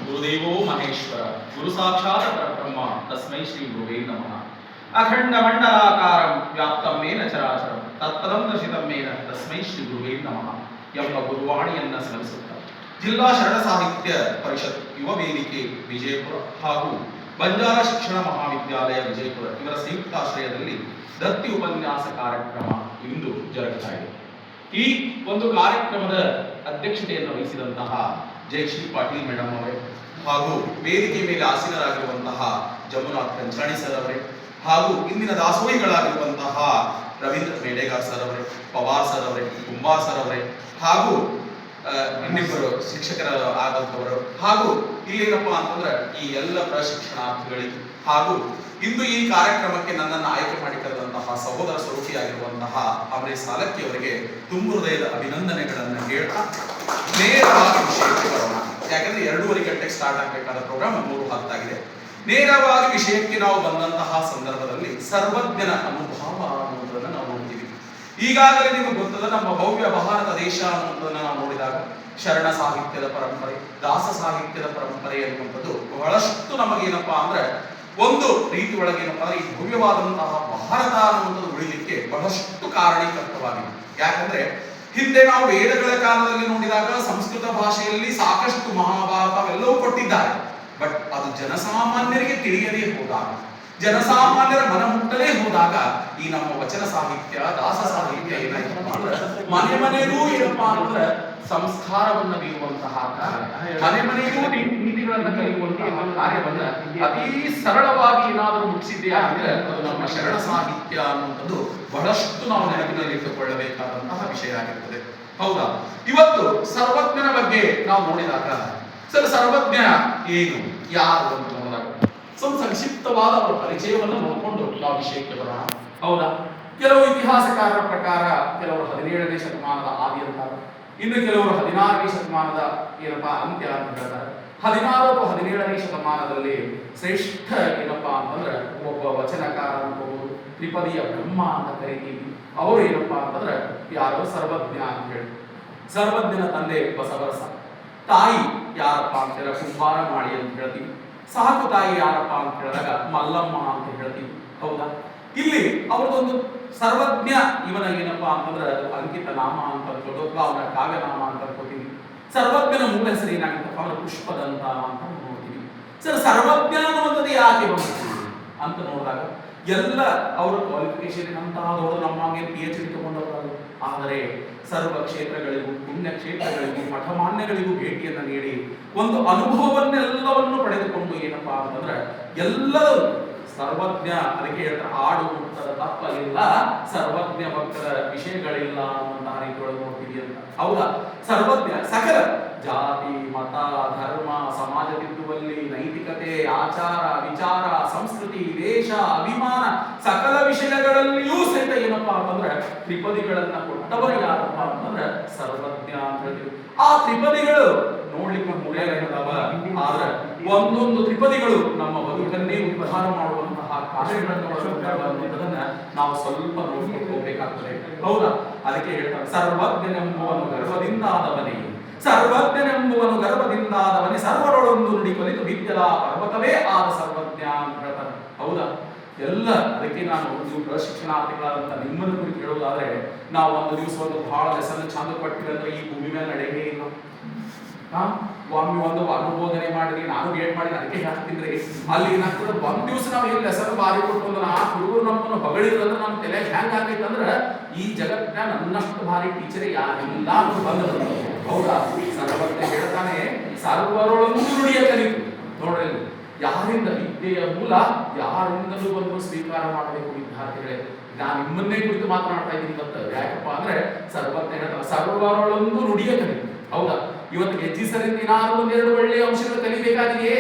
ಗುರುದೇವೋ ಮಹೇಶ್ವರ ಗುರು ಸಾಕ್ಷಾತ್ ಪರಬ್ರಹ್ಮ ತಸ್ಮೈ ಶ್ರೀ ಗುರುವೇ ನಮಃ. ಅಖಂಡ ಮಂಡಲಾಕಾರಂ ವ್ಯಾಪ್ತಂ ಮೇನ ಚರಾಚರಂ ತತ್ಪದಂ ದರ್ಶಿತಂ ಮೇನ ತಸ್ಮೈ ಶ್ರೀ ಗುರುವೇ ನಮಃ ಎಂಬ ಗುರುವಾಣಿಯನ್ನ ಸ್ಮರಿಸುತ್ತ ಜಿಲ್ಲಾ ಶರಣ ಸಾಹಿತ್ಯ ಪರಿಷತ್ ಯುವ ವೇದಿಕೆ ವಿಜಯಪುರ ಹಾಗೂ ಬಂಜಾರ ಶಿಕ್ಷಣ ಮಹಾವಿದ್ಯಾಲಯ ವಿಜಯಪುರ ಇವರ ಸಂಯುಕ್ತಾಶ್ರಯದಲ್ಲಿ ದತ್ತಿ ಉಪನ್ಯಾಸ ಕಾರ್ಯಕ್ರಮ ಇಂದು ಜರುಗುತ್ತಾ ಇದೆ. ಈ ಒಂದು ಕಾರ್ಯಕ್ರಮದ ಅಧ್ಯಕ್ಷತೆಯನ್ನು ವಹಿಸಿದಂತಹ ಜಯಶ್ರೀ ಪಾಟೀಲ್ ಮೇಡಮ್ ಅವರೇ ಹಾಗೂ ವೇದಿಕೆ ಮೇಲೆ ಆಸೀನರಾಗಿರುವಂತಹ ಜಮುನಾಥ್ ಕಂಚಾಣಿ ಸರ್ ಅವರೇ ಹಾಗೂ ಇಂದಿನ ದಾಸೋಹಿಗಳಾಗಿರುವಂತಹ ರವೀಂದ್ರ ಮೇಡೆಗಾರ್ ಸರ್ ಅವರೇ, ಪವಾರ್ ಸರ್ ಅವರೇ, ಕುಂಬಾರ್ ಸರ್ ಅವರೇ ಹಾಗೂ ಇನ್ನಿಬ್ಬರು ಶಿಕ್ಷಕರ ಆದಂತವರು ಹಾಗೂ ಇಲ್ಲೇನಪ್ಪ ಅಂತಂದ್ರೆ ಈ ಎಲ್ಲ ಪ್ರಶಿಕ್ಷಣಾರ್ಥಿಗಳಿಗೆ ಹಾಗೂ ಇಂದು ಈ ಕಾರ್ಯಕ್ರಮಕ್ಕೆ ನನ್ನನ್ನು ಆಯ್ಕೆ ಮಾಡಿ ಕರೆದಂತಹ ಸಹೋದರ ಸ್ವರೂಪಿಯಾಗಿರುವಂತಹ ಅಮರೇಶ್ ಸಾಲಕ್ಕಿ ಅವರಿಗೆ ತುಂಬ ಹೃದಯದ ಅಭಿನಂದನೆಗಳನ್ನು ಹೇಳ್ತಾ ನೇರವಾಗಿ ವಿಷಯಕ್ಕೆ ಬರೋಣ. ಯಾಕಂದ್ರೆ 2:30 ಗಂಟೆಗೆ ಸ್ಟಾರ್ಟ್ ಆಗಬೇಕಾದ ಪ್ರೋಗ್ರಾಮ್ 3:10 ಆಗಿದೆ. ನೇರವಾಗಿ ವಿಷಯಕ್ಕೆ ನಾವು ಬಂದಂತಹ ಸಂದರ್ಭದಲ್ಲಿ ಸರ್ವಜ್ಞನ ಅನುಭವ ಅನ್ನುವುದನ್ನು ನಾವು ನೋಡ್ತೀವಿ. ಈಗಾಗಲೇ ನಿಮಗೆ ಗೊತ್ತದ ನಮ್ಮ ಭವ್ಯ ಭಾರತ ದೇಶ ಅನ್ನುವುದನ್ನು ನಾವು ನೋಡಿದಾಗ ಶರಣ ಸಾಹಿತ್ಯದ ಪರಂಪರೆ, ದಾಸ ಸಾಹಿತ್ಯದ ಪರಂಪರೆ ಅನ್ನುವಂಥದ್ದು ಬಹಳಷ್ಟು ನಮಗೇನಪ್ಪಾ ಅಂದ್ರೆ ಒಂದು ರೀತಿ ಒಳಗೇನಪ್ಪಾ ಅಂದ್ರೆ ಈ ಭವ್ಯವಾದಂತಹ ಭಾರತ ಅನ್ನುವಂಥದ್ದು ಉಳಿಲಿಕ್ಕೆ ಬಹಳಷ್ಟು ಕಾರಣೀಕರ್ತವಾಗಿದೆ. ಯಾಕಂದ್ರೆ ಹಿಂದೆ ನಾವು ವೇದಗಳ ಕಾಲದಲ್ಲಿ ನೋಡಿದಾಗ ಸಂಸ್ಕೃತ ಭಾಷೆಯಲ್ಲಿ ಸಾಕಷ್ಟು ಮಹಾಭಾರತವೆಲ್ಲವೂ ಕೊಟ್ಟಿದ್ದಾರೆ. ಬಟ್ ಅದು ಜನಸಾಮಾನ್ಯರಿಗೆ ತಿಳಿಯದೇ ಹೋದಾಗ, ಜನಸಾಮಾನ್ಯರ ಮನ ಮುಟ್ಟಲೇ ಹೋದಾಗ ಈ ನಮ್ಮ ವಚನ ಸಾಹಿತ್ಯ, ದಾಸ ಸಾಹಿತ್ಯ ಏನಾಯ್ತಪ್ಪ ಅಂದ್ರೆ ಮನೆ ಮನೆಗೂ ಏನಪ್ಪಾ ಅಂದ್ರೆ ಸಂಸ್ಕಾರವನ್ನ ಬೀರುವಂತಹ ಮನೆ ಮನೆಗೂ ನೀತಿಗಳನ್ನ ಕಲಿಯುವಂತಹ ಕಾರ್ಯವನ್ನ ಅತಿ ಸರಳವಾಗಿ ಏನಾದರೂ ಮುಗಿಸಿದ್ದೇ ಅಂದ್ರೆ ಅದು ನಮ್ಮ ಶರಣ ಸಾಹಿತ್ಯ ಅನ್ನುವಂಥದ್ದು ಬಹಳಷ್ಟು ನಾವು ನೆನಪಿನಲ್ಲಿಟ್ಟುಕೊಳ್ಳಬೇಕಾದಂತಹ ವಿಷಯ ಆಗಿರ್ತದೆ. ಹೌದಾ? ಇವತ್ತು ಸರ್ವಜ್ಞನ ಬಗ್ಗೆ ನಾವು ನೋಡಿದಾಗ ಸರ್ ಸರ್ವಜ್ಞ ಏನು, ಯಾರು ಅಂತ ನೋಡಿದಾಗ ಸ್ವಲ್ಪ ಸಂಕ್ಷಿಪ್ತವಾದ ಅವರ ಪರಿಚಯವನ್ನು ನೋಡಿಕೊಂಡು ನಾವು ವಿಷಯಕ್ಕೆ ಬರೋಣ. ಹೌದಾ? ಕೆಲವು ಇತಿಹಾಸಕಾರರ ಪ್ರಕಾರ ಕೆಲವರು 17ನೇ ಶತಮಾನದ ಆದಿ ಅಂತಾರೆ, ಇನ್ನು ಕೆಲವರು 16ನೇ ಶತಮಾನದ ಏನಪ್ಪಾ ಅಂತ್ಯ ಅಂತ ಹೇಳ್ತಾರೆ. 16 ಅಥವಾ 17ನೇ ಶತಮಾನದಲ್ಲಿ ಶ್ರೇಷ್ಠ ಏನಪ್ಪಾ ಅಂತಂದ್ರೆ ಒಬ್ಬ ವಚನಕಾರ ಅನ್ಕೋಬಹುದು, ತ್ರಿಪದಿಯ ಬ್ರಹ್ಮ ಅಂತ ಕರಿತೀವಿ. ಅವರು ಏನಪ್ಪಾ ಅಂತಂದ್ರೆ ಯಾರೋ ಸರ್ವಜ್ಞ ಅಂತ ಹೇಳಿ. ಸರ್ವಜ್ಞನ ತಂದೆ ಬಸವರಸ, ತಾಯಿ ಯಾರಪ್ಪ ಅಂತ ಹೇಳಿದ್ರೆ ಕುಂಬಾರ ಮಾಡಿ ಅಂತ ಹೇಳ್ತೀವಿ. ಸಾಕು ತಾಯಿ ಯಾರಪ್ಪ ಅಂತ ಹೇಳಿದಾಗ ಮಲ್ಲಮ್ಮ ಅಂತ ಹೇಳ್ತೀವಿ. ಹೌದಾ? ಇಲ್ಲಿ ಅವ್ರದೊಂದು ಸರ್ವಜ್ಞ ಇವನ ಏನಪ್ಪಾ ಅಂತಂದ್ರೆ ಅದು ಅಂಕಿತ ನಾಮ ಅಂತ ಅನ್ಕೋದು ಅಥವಾ ಅವನ ಕಾವ್ಯನಾಮ ಅಂತ ಅನ್ಕೋತೀವಿ. ಸರ್ವಜ್ಞನ ಮೂಲ ಹೆಸರು ಏನಾಗಿತ್ತಪ್ಪ ಅಂದ್ರೆ ಪುಷ್ಪದಂತ ಅಂತ ನೋಡ್ತೀವಿ. ಸರ್ ಸರ್ವಜ್ಞ ಅನ್ನುವಂಥದ್ದು ಯಾಕೆ ಬಂತು ಅಂತ ನೋಡಿದಾಗ ಎಲ್ಲ ಅವರ ಕ್ವಾಲಿಫಿಕೇಶನ್ ಅಂತಹದವರು ನಮಗೆ PhD ತಗೊಂಡವರು, ಆದರೆ ಸರ್ವ ಕ್ಷೇತ್ರಗಳಿಗೂ ಪುಣ್ಯ ಕ್ಷೇತ್ರಗಳಿಗೂ ಮಠಮಾನ್ಯಗಳಿಗೂ ಭೇಟಿಯನ್ನು ನೀಡಿ ಒಂದು ಅನುಭವವನ್ನೆಲ್ಲವನ್ನು ಪಡೆದುಕೊಂಡು ಏನಪ್ಪಾ ಅಂತಂದ್ರೆ ಎಲ್ಲರೂ ಸರ್ವಜ್ಞ, ಅದಕ್ಕೆ ಹೇಳ್ತಾರೆ ಆಡು ಮುಟ್ಟದ ತಪ್ಪಲಿಲ್ಲ, ಸರ್ವಜ್ಞ ಭಕ್ತರ ವಿಷಯಗಳಿಲ್ಲ ಅನ್ನುವಂತಹ ರೀತಿಯೊಳಗೆ ನೋಡ್ತೀವಿ ಅಂತ. ಹೌದಾ? ಸರ್ವಜ್ಞ ಸಕಲ ಜಾತಿ, ಮತ, ಧರ್ಮ, ಸಮಾಜ ತಿದ್ದುವಲ್ಲಿ, ನೈತಿಕತೆ, ಆಚಾರ, ವಿಚಾರ, ಸಂಸ್ಕೃತಿ, ದೇಶ, ಅಭಿಮಾನ ಸಕಲ ವಿಷಯಗಳಲ್ಲಿಯೂ ಸಹಿತ ಏನಪ್ಪಾ ಅಂತಂದ್ರೆ ತ್ರಿಪದಿಗಳನ್ನ ಕೊಟ್ಟವರು ಯಾರಪ್ಪ ಅಂತಂದ್ರೆ ಸರ್ವಜ್ಞ ಅಂತ ಹೇಳ್ತೀವಿ. ಆ ತ್ರಿಪದಿಗಳು ನೋಡ್ಲಿಕ್ಕೆ ಮೂಲೆಗಳವ, ಆದ್ರೆ ಒಂದೊಂದು ತ್ರಿಪದಿಗಳು ನಮ್ಮ ಬದುಕನ್ನೇ ಉದ್ಧಾರ ಮಾಡುವಂತಹ ಕಾರ್ಯಗಳನ್ನ ನಾವು ಸ್ವಲ್ಪ ನೋಡ್ಕೊಂಡು ಹೋಗ್ಬೇಕಾಗ್ತದೆ. ಹೌದಾ? ಅದಕ್ಕೆ ಹೇಳ್ತಾರೆ ಸರ್ವಜ್ಞನೆಂಬುವನು ಗರ್ಭದಿಂದಾದವನೇ, ಸರ್ವಜ್ಞನೆಂಬುವನು ಗರ್ಭದಿಂದಾದವನೇ, ಸರ್ವರೊಳೊಂದು ನುಡಿ ಕಲಿತು ವಿದ್ಯದ ಪರ್ವತವೇ ಆದ ಸರ್ವಜ್ಞ ಅಂತ ಹೇಳ್ತಾರೆ. ಹೌದಾ? ಎಲ್ಲ ಅದಕ್ಕೆ ನಾನು ನೀವು ಪ್ರಶಿಕ್ಷಣಾರ್ಥಿಗಳಾದಂತ ನಿಮ್ಮನ್ನು ಕುರಿತು ಹೇಳುವುದಾದ್ರೆ ನಾವು ಒಂದು ದಿವಸ ಒಂದು ಬಹಳ ಲೆಸನ್ ಚಂದ ಕೊಟ್ಟಿವಿ ಅಂದ್ರೆ ಈ ಭೂಮಿ ಮೇಲೆ ನಡೆಯೇ ಇಲ್ಲ. ಒಮ್ಮೆ ಒಂದು ಅನುಬೋಧನೆ ಮಾಡಿದ್ರಿ, ನಾನು ಗೇಟ್ ಮಾಡಿ ಅದಕ್ಕೆ ಹಾಕ್ತಿದ್ರಿ ಅಲ್ಲಿ ಏನಾಗ್ತದೆ, ಒಂದ್ ದಿವಸ ನಾವು ಏನ್ ಲೆಸನ್ ಬಾರಿ ಕೊಟ್ಟು ಆ ಹುಡುಗರು ನಮ್ಮನ್ನು ಹೊಗಳಿದ್ರಂದ್ರೆ ನಮ್ಮ ತಲೆ ಹ್ಯಾಂಗ್ ಆಗೈತಂದ್ರೆ ಈ ಜಗತ್ತಿನ ನನ್ನಷ್ಟು ಭಾರಿ ಟೀಚರೇ ಯಾರಿಲ್ಲ ಅಂತ ಬಂದ. ಹೌದಾ? ಸರ್ವಜ್ಞ ಹೇಳ್ತಾನೆ ಸರ್ವರೊಳೊಂದು ನುಡಿಯ ಕಲಿತು. ನೋಡ್ರಿ, ಯಾರಿಂದ ವಿದ್ಯೆಯ ಮೂಲ ಯಾರಿಂದಲೂ ಬಂದು ಸ್ವೀಕಾರ ಮಾಡಬೇಕು ವಿದ್ಯಾರ್ಥಿಗಳೇ. ನಾನು ನಿಮ್ಮನ್ನೇ ಕುರಿತು ಮಾತನಾಡ್ತಾ ಇದ್ದೀನಿ ಇವತ್ತು. ಯಾಕಪ್ಪ ಅಂದ್ರೆ ಸರ್ವಜ್ಞ ಹೇಳ್ತಾನೆ ಸರ್ವರೊಳೊಂದು ನುಡಿಯ ಕಲಿತು. ಹೌದಾ? ಇವತ್ತು ಹೆಜ್ಜಿಸರಿಂದ ಏನಾದ್ರು ಒಂದೆರಡು ಒಳ್ಳೆಯ ಅಂಶಗಳು ಕಲಿಬೇಕಾಗಿದೆಯೇ?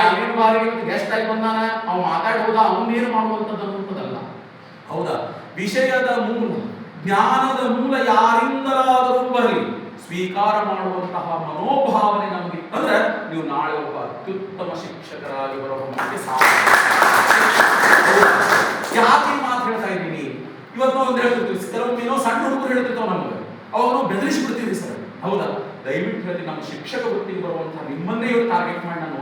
ಅಲ್ಲಿನ ಬಾರಿ ಇವತ್ತು ಗೆಸ್ಟ್ ಆಗಿ ಬಂದಾನ, ಅವ್ ಮಾತಾಡ್ಬೋದಾ, ಅವನೇನು ಮಾಡುವಂಥದ್ದು ಅನ್ನುವಂಥದ್ದಲ್ಲ. ಹೌದಾ? ವಿಷಯದ ಮೂಲ, ಜ್ಞಾನದ ಮೂಲ ಯಾರಿಂದಲಾದರೂ ಬರಲಿ, ಸ್ವೀಕಾರ ಮಾಡುವಂತಹ ಮನೋಭಾವನೆ ನಮಗೆ ಅಂದ್ರೆ ನೀವು ನಾಳೆ ಒಬ್ಬ ಅತ್ಯುತ್ತಮ ಶಿಕ್ಷಕರಾಗಿ ಬರೋದಕ್ಕೆ ಸಾಧ್ಯ. ಯಾಕೆ ಮಾತು ಹೇಳ್ತಾ ಇದ್ದೀನಿ? ಇವತ್ತು ನಾವು ಒಂದು ಹೇಳ್ತಿರ್ತೀವಿ, ಕೆಲವೊಮ್ಮೆ ಏನೋ ಸಣ್ಣ ಹುಡುಗರು ಹೇಳ್ತಿರ್ತಾವ ನಮಗೆ, ಅವಾಗ ನಾವು ಬೆದರಿಸಿ ಬಿಡ್ತೀವಿ ಸರ್. ಹೌದಾ? ದಯವಿಟ್ಟು ಹೇಳ್ತೀನಿ, ನಮ್ಮ ಶಿಕ್ಷಕ ವೃತ್ತಿಗೆ ಬರುವಂತಹ ನಿಮ್ಮನ್ನೇ ಇವರು ಟಾರ್ಗೆಟ್ ಮಾಡಿ ನಾನು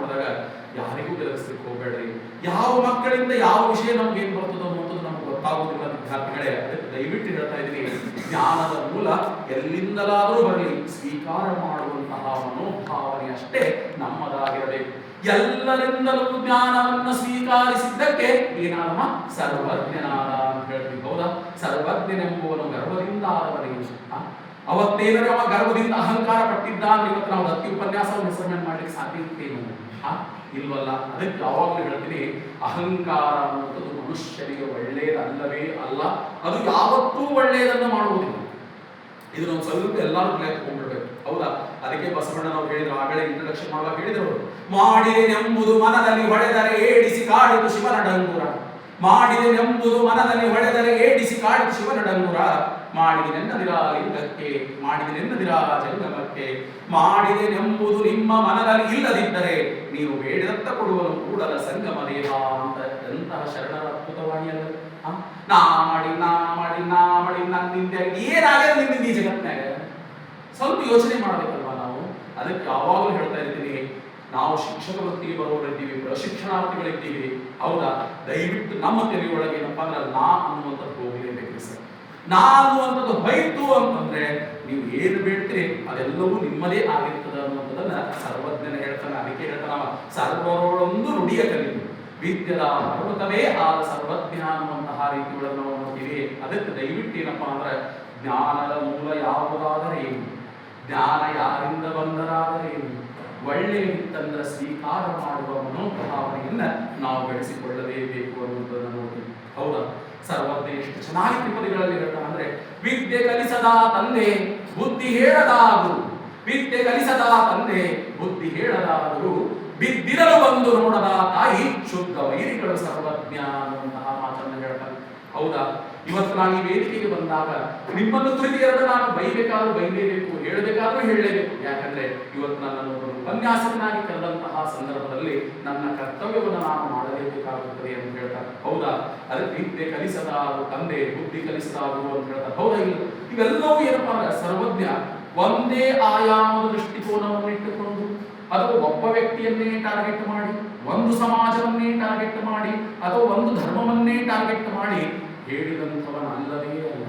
ಹೋಗಬೇಡ್ರಿ. ಯಾವ ಮಕ್ಕಳಿಂದ ಯಾವ ವಿಷಯ ನಮ್ಗೇನ್ ಬರ್ತದೋ ಅನ್ನೋದು ನಮ್ಗೆ ಗೊತ್ತಾಗೋದಿಲ್ಲ ವಿದ್ಯಾರ್ಥಿಗಳೇ. ಅದಕ್ಕೆ ದಯವಿಟ್ಟು ಹೇಳ್ತಾ ಇದ್ದೀನಿ, ಜ್ಞಾನದ ಮೂಲ ಎಲ್ಲಿಂದಲಾದರೂ ಬರಲಿ, ಸ್ವೀಕಾರ ಮಾಡುವಂತಹ ಮನೋಭಾವನೆ ಅಷ್ಟೇ ನಮ್ಮದಾಗಿರಬೇಕು. ಎಲ್ಲರಿಂದಲೂ ಜ್ಞಾನವನ್ನ ಸ್ವೀಕರಿಸಿದ್ದಕ್ಕೆ ಏನಾದಮ್ಮ ಸರ್ವಜ್ಞನಾದ ಅಂತ ಹೇಳ್ತೀವಿ. ಹೌದಾ? ಸರ್ವಜ್ಞನೆಂಬುವನು ಗರ್ವದಿಂದ ಆದವನಿಗೆ. ಅವತ್ತೇನಾದ್ರೆ ಅವ ಗರ್ವದಿಂದ ಅಹಂಕಾರ ಪಟ್ಟಿದ್ದ ಅಂದ್ರೆ ಇವತ್ತು ನಾವು ದತ್ತಿ ಉಪನ್ಯಾಸವನ್ನು ಹೆಸರು ಮಾಡ್ಲಿಕ್ಕೆ ಸಾಧ್ಯ ಇರ್ತೇನು? ಇಲ್ವಲ್ಲ. ಅದಕ್ಕೆ ಯಾವಾಗಲೂ ಹೇಳ್ತೀನಿ, ಅಹಂಕಾರ ಅನ್ನುವಂಥದ್ದು ಮನುಷ್ಯನಿಗೆ ಒಳ್ಳೆಯದಲ್ಲವೇ ಅಲ್ಲ, ಅದು ಯಾವತ್ತೂ ಒಳ್ಳೆಯದನ್ನು ಮಾಡುವುದಿಲ್ಲ. ಇದು ನಾವು ಸ್ವಲ್ಪ ಎಲ್ಲರೂ ಕಲಿತ್ಕೊಂಡ್ಬಿಡ್ಬೇಕು. ಹೌದಾ? ಅದಕ್ಕೆ ಬಸವಣ್ಣನವ್ರು ಹೇಳಿದ್ರು, ಆಗಲೇ ಇಂಟ್ರಡಕ್ಷನ್ ಮಾಡುವಾಗ ಹೇಳಿದ್ರು, ಮಾಡಿದೆನೆಂಬುದು ಮನದಲ್ಲಿ ಹೊಳೆದರೆ ಏಡಿಸಿ ಕಾಡಿತು ಶಿವನ ಡಂಗುರ. ಮಾಡಿದೆನೆಂಬುದು ಮನದಲ್ಲಿ ಹೊಳೆದರೆ ಏಡಿಸಿ ಕಾಡಿತು ಶಿವನ ಡಂಗುರ. ಮಾಡಿದೆನೆನ್ನದಿರಾ ಲಿಂಗಕ್ಕೆ, ಮಾಡಿದೆನೆನ್ನದಿರಾ ಜಂಗಮಕ್ಕೆ. ಮಾಡಿದೆನೆಂಬುದು ನಿಮ್ಮ ಮನದಲ್ಲಿ ಇಲ್ಲದಿದ್ದರೆ ನೀವು ಬೇಡದತ್ತ ಕೊಡುವನು ಕೂಡಲ ಸಂಗಮ ದೇವ ಅಂತ ಎಂತಹ ಶರಣರ ಅದ್ಭುತವಾಣಿಯಲ್ಲ. ನಾ ಮಾಡಿ ನನ್ನಿಂದ ಏನಾಗ್ಯದ ನಿಮ್ಮಿಂದ ಈ ಜಗತ್ತಿನಾಗ ಸ್ವಲ್ಪ ಯೋಚನೆ ಮಾಡಬೇಕಲ್ವಾ ನಾವು. ಅದಕ್ಕೆ ಯಾವಾಗಲೂ ಹೇಳ್ತಾ ಇರ್ತೀನಿ, ನಾವು ಶಿಕ್ಷಕ ವೃತ್ತಿಗೆ ಬರೋರಿದ್ದೀವಿ, ಪ್ರಶಿಕ್ಷಣಾರ್ಥಿಗಳಿದ್ದೀವಿ. ಹೌದಾ? ದಯವಿಟ್ಟು ನಮ್ಮ ತೆರೆಯೊಳಗೆ ಏನಪ್ಪಾ ಅಂದ್ರೆ ನಾ ಅನ್ನುವಂಥದ್ದು ಹೋಗಲೇಬೇಕು ಸರ್. ನಾ ಅನ್ನುವಂಥದ್ದು ಹೋಯ್ತು ಅಂತಂದ್ರೆ ನೀವು ಏನು ಬೇಡ್ತೀರಿ ಅದೆಲ್ಲವೂ ನಿಮ್ಮದೇ ಆಗಿರ್ತದೆ ಅನ್ನುವಂಥದ್ದನ್ನ ಸರ್ವಜ್ಞನ ಹೇಳ್ತಾನೆ. ಅದಕ್ಕೆ ಹೇಳ್ತಾನ, ಸರ್ವರೊಳೊಂದು ನುಡಿಯ ಕಲಿತು ವಿದ್ಯದ ಪರ್ವತವೇ ಆದ ಸರ್ವಜ್ಞ ಅನ್ನುವಂತಹ ರೀತಿ ಒಳಗೆ ನಾವು ನೋಡ್ತೀವಿ. ಅದಕ್ಕೆ ದಯವಿಟ್ಟು ಏನಪ್ಪಾ ಅಂದ್ರೆ ಜ್ಞಾನದ ಮೂಲ ಯಾವುದಾದರೆ ಏನು, ಜ್ಞಾನ ಯಾರಿಂದ ಬಂದರಾದರೆ ಏನು, ಒಳ್ಳೆಯದಿತ್ತಂದ್ರೆ ಸ್ವೀಕಾರ ಮಾಡುವ ಮನೋಭಾವನೆಯನ್ನ ನಾವು ಬೆಳೆಸಿಕೊಳ್ಳಲೇಬೇಕು ಅನ್ನುವುದನ್ನು ನೋಡ್ತೀವಿ. ಹೌದಾ? ಸರ್ವಜ್ಞ ಎಷ್ಟು ಚೆನ್ನಾಗಿ ತ್ರಿಪದಿಗಳಲ್ಲಿ ಹೇಳ್ತಾನೆ ಅಂದ್ರೆ, ವಿದ್ಯೆ ಕಲಿಸದ ತಂದೆ ಬುದ್ಧಿ ಹೇಳದಾದರು, ವಿದ್ಯೆ ಕಲಿಸದ ತಂದೆ ಬುದ್ಧಿ ಹೇಳದಾದರು, ಬಿದ್ದಿರಲು ಬಂದು ನೋಡದ ತಾಯಿ ಶುದ್ಧ ವೈರಿಗಳು ಸರ್ವಜ್ಞ ಅನ್ನುವಂತಹ ಮಾತನ್ನು ಹೇಳ್ತಾನೆ. ಹೌದಾ? ಇವತ್ತು ನಾನು ಈ ವೇದಿಕೆಗೆ ಬಂದಾಗ ನಿಮ್ಮನ್ನು ತುರಿದಿರಲು ನಾನು ಬೈಬೇಕಾದ್ರೂ ಬೈಲೇಬೇಕು, ಹೇಳಬೇಕಾದ್ರೂ ಹೇಳಲೇಬೇಕು. ಯಾಕಂದ್ರೆ ಇವತ್ತು ನನ್ನನ್ನು ಉಪನ್ಯಾಸಕನಾಗಿ ಕರೆದಂತಹ ಸಂದರ್ಭದಲ್ಲಿ ನನ್ನ ಕರ್ತವ್ಯವನ್ನು ನಾನು ಮಾಡಲೇಬೇಕಾಗುತ್ತದೆ ಅಂತ ಹೇಳ್ತಾರೆ. ಹೌದಾ? ಅದಕ್ಕೆ ವಿದ್ಯೆ ಕಲಿಸದ ತಂದೆ ಬುದ್ಧಿ ಕಲಿಸದಾಗು ಅಂತ ಹೇಳ್ತಾರೆ. ಹೌದಾ? ಇಲ್ಲ ಇವೆಲ್ಲವೂ ಏನಪ್ಪಾ ಅಂದ್ರೆ ಸರ್ವಜ್ಞ ಒಂದೇ ಆಯಾಮದ ದೃಷ್ಟಿಕೋನವನ್ನು ಇಟ್ಟುಕೊಂಡು, ಅಥವಾ ಒಬ್ಬ ವ್ಯಕ್ತಿಯನ್ನೇ ಟಾರ್ಗೆಟ್ ಮಾಡಿ, ಒಂದು ಸಮಾಜವನ್ನೇ ಟಾರ್ಗೆಟ್ ಮಾಡಿ, ಅಥವಾ ಒಂದು ಧರ್ಮವನ್ನೇ ಟಾರ್ಗೆಟ್ ಮಾಡಿ ಹೇಳಿದಂಥವನಲ್ಲವೇ ಅಲ್ಲ.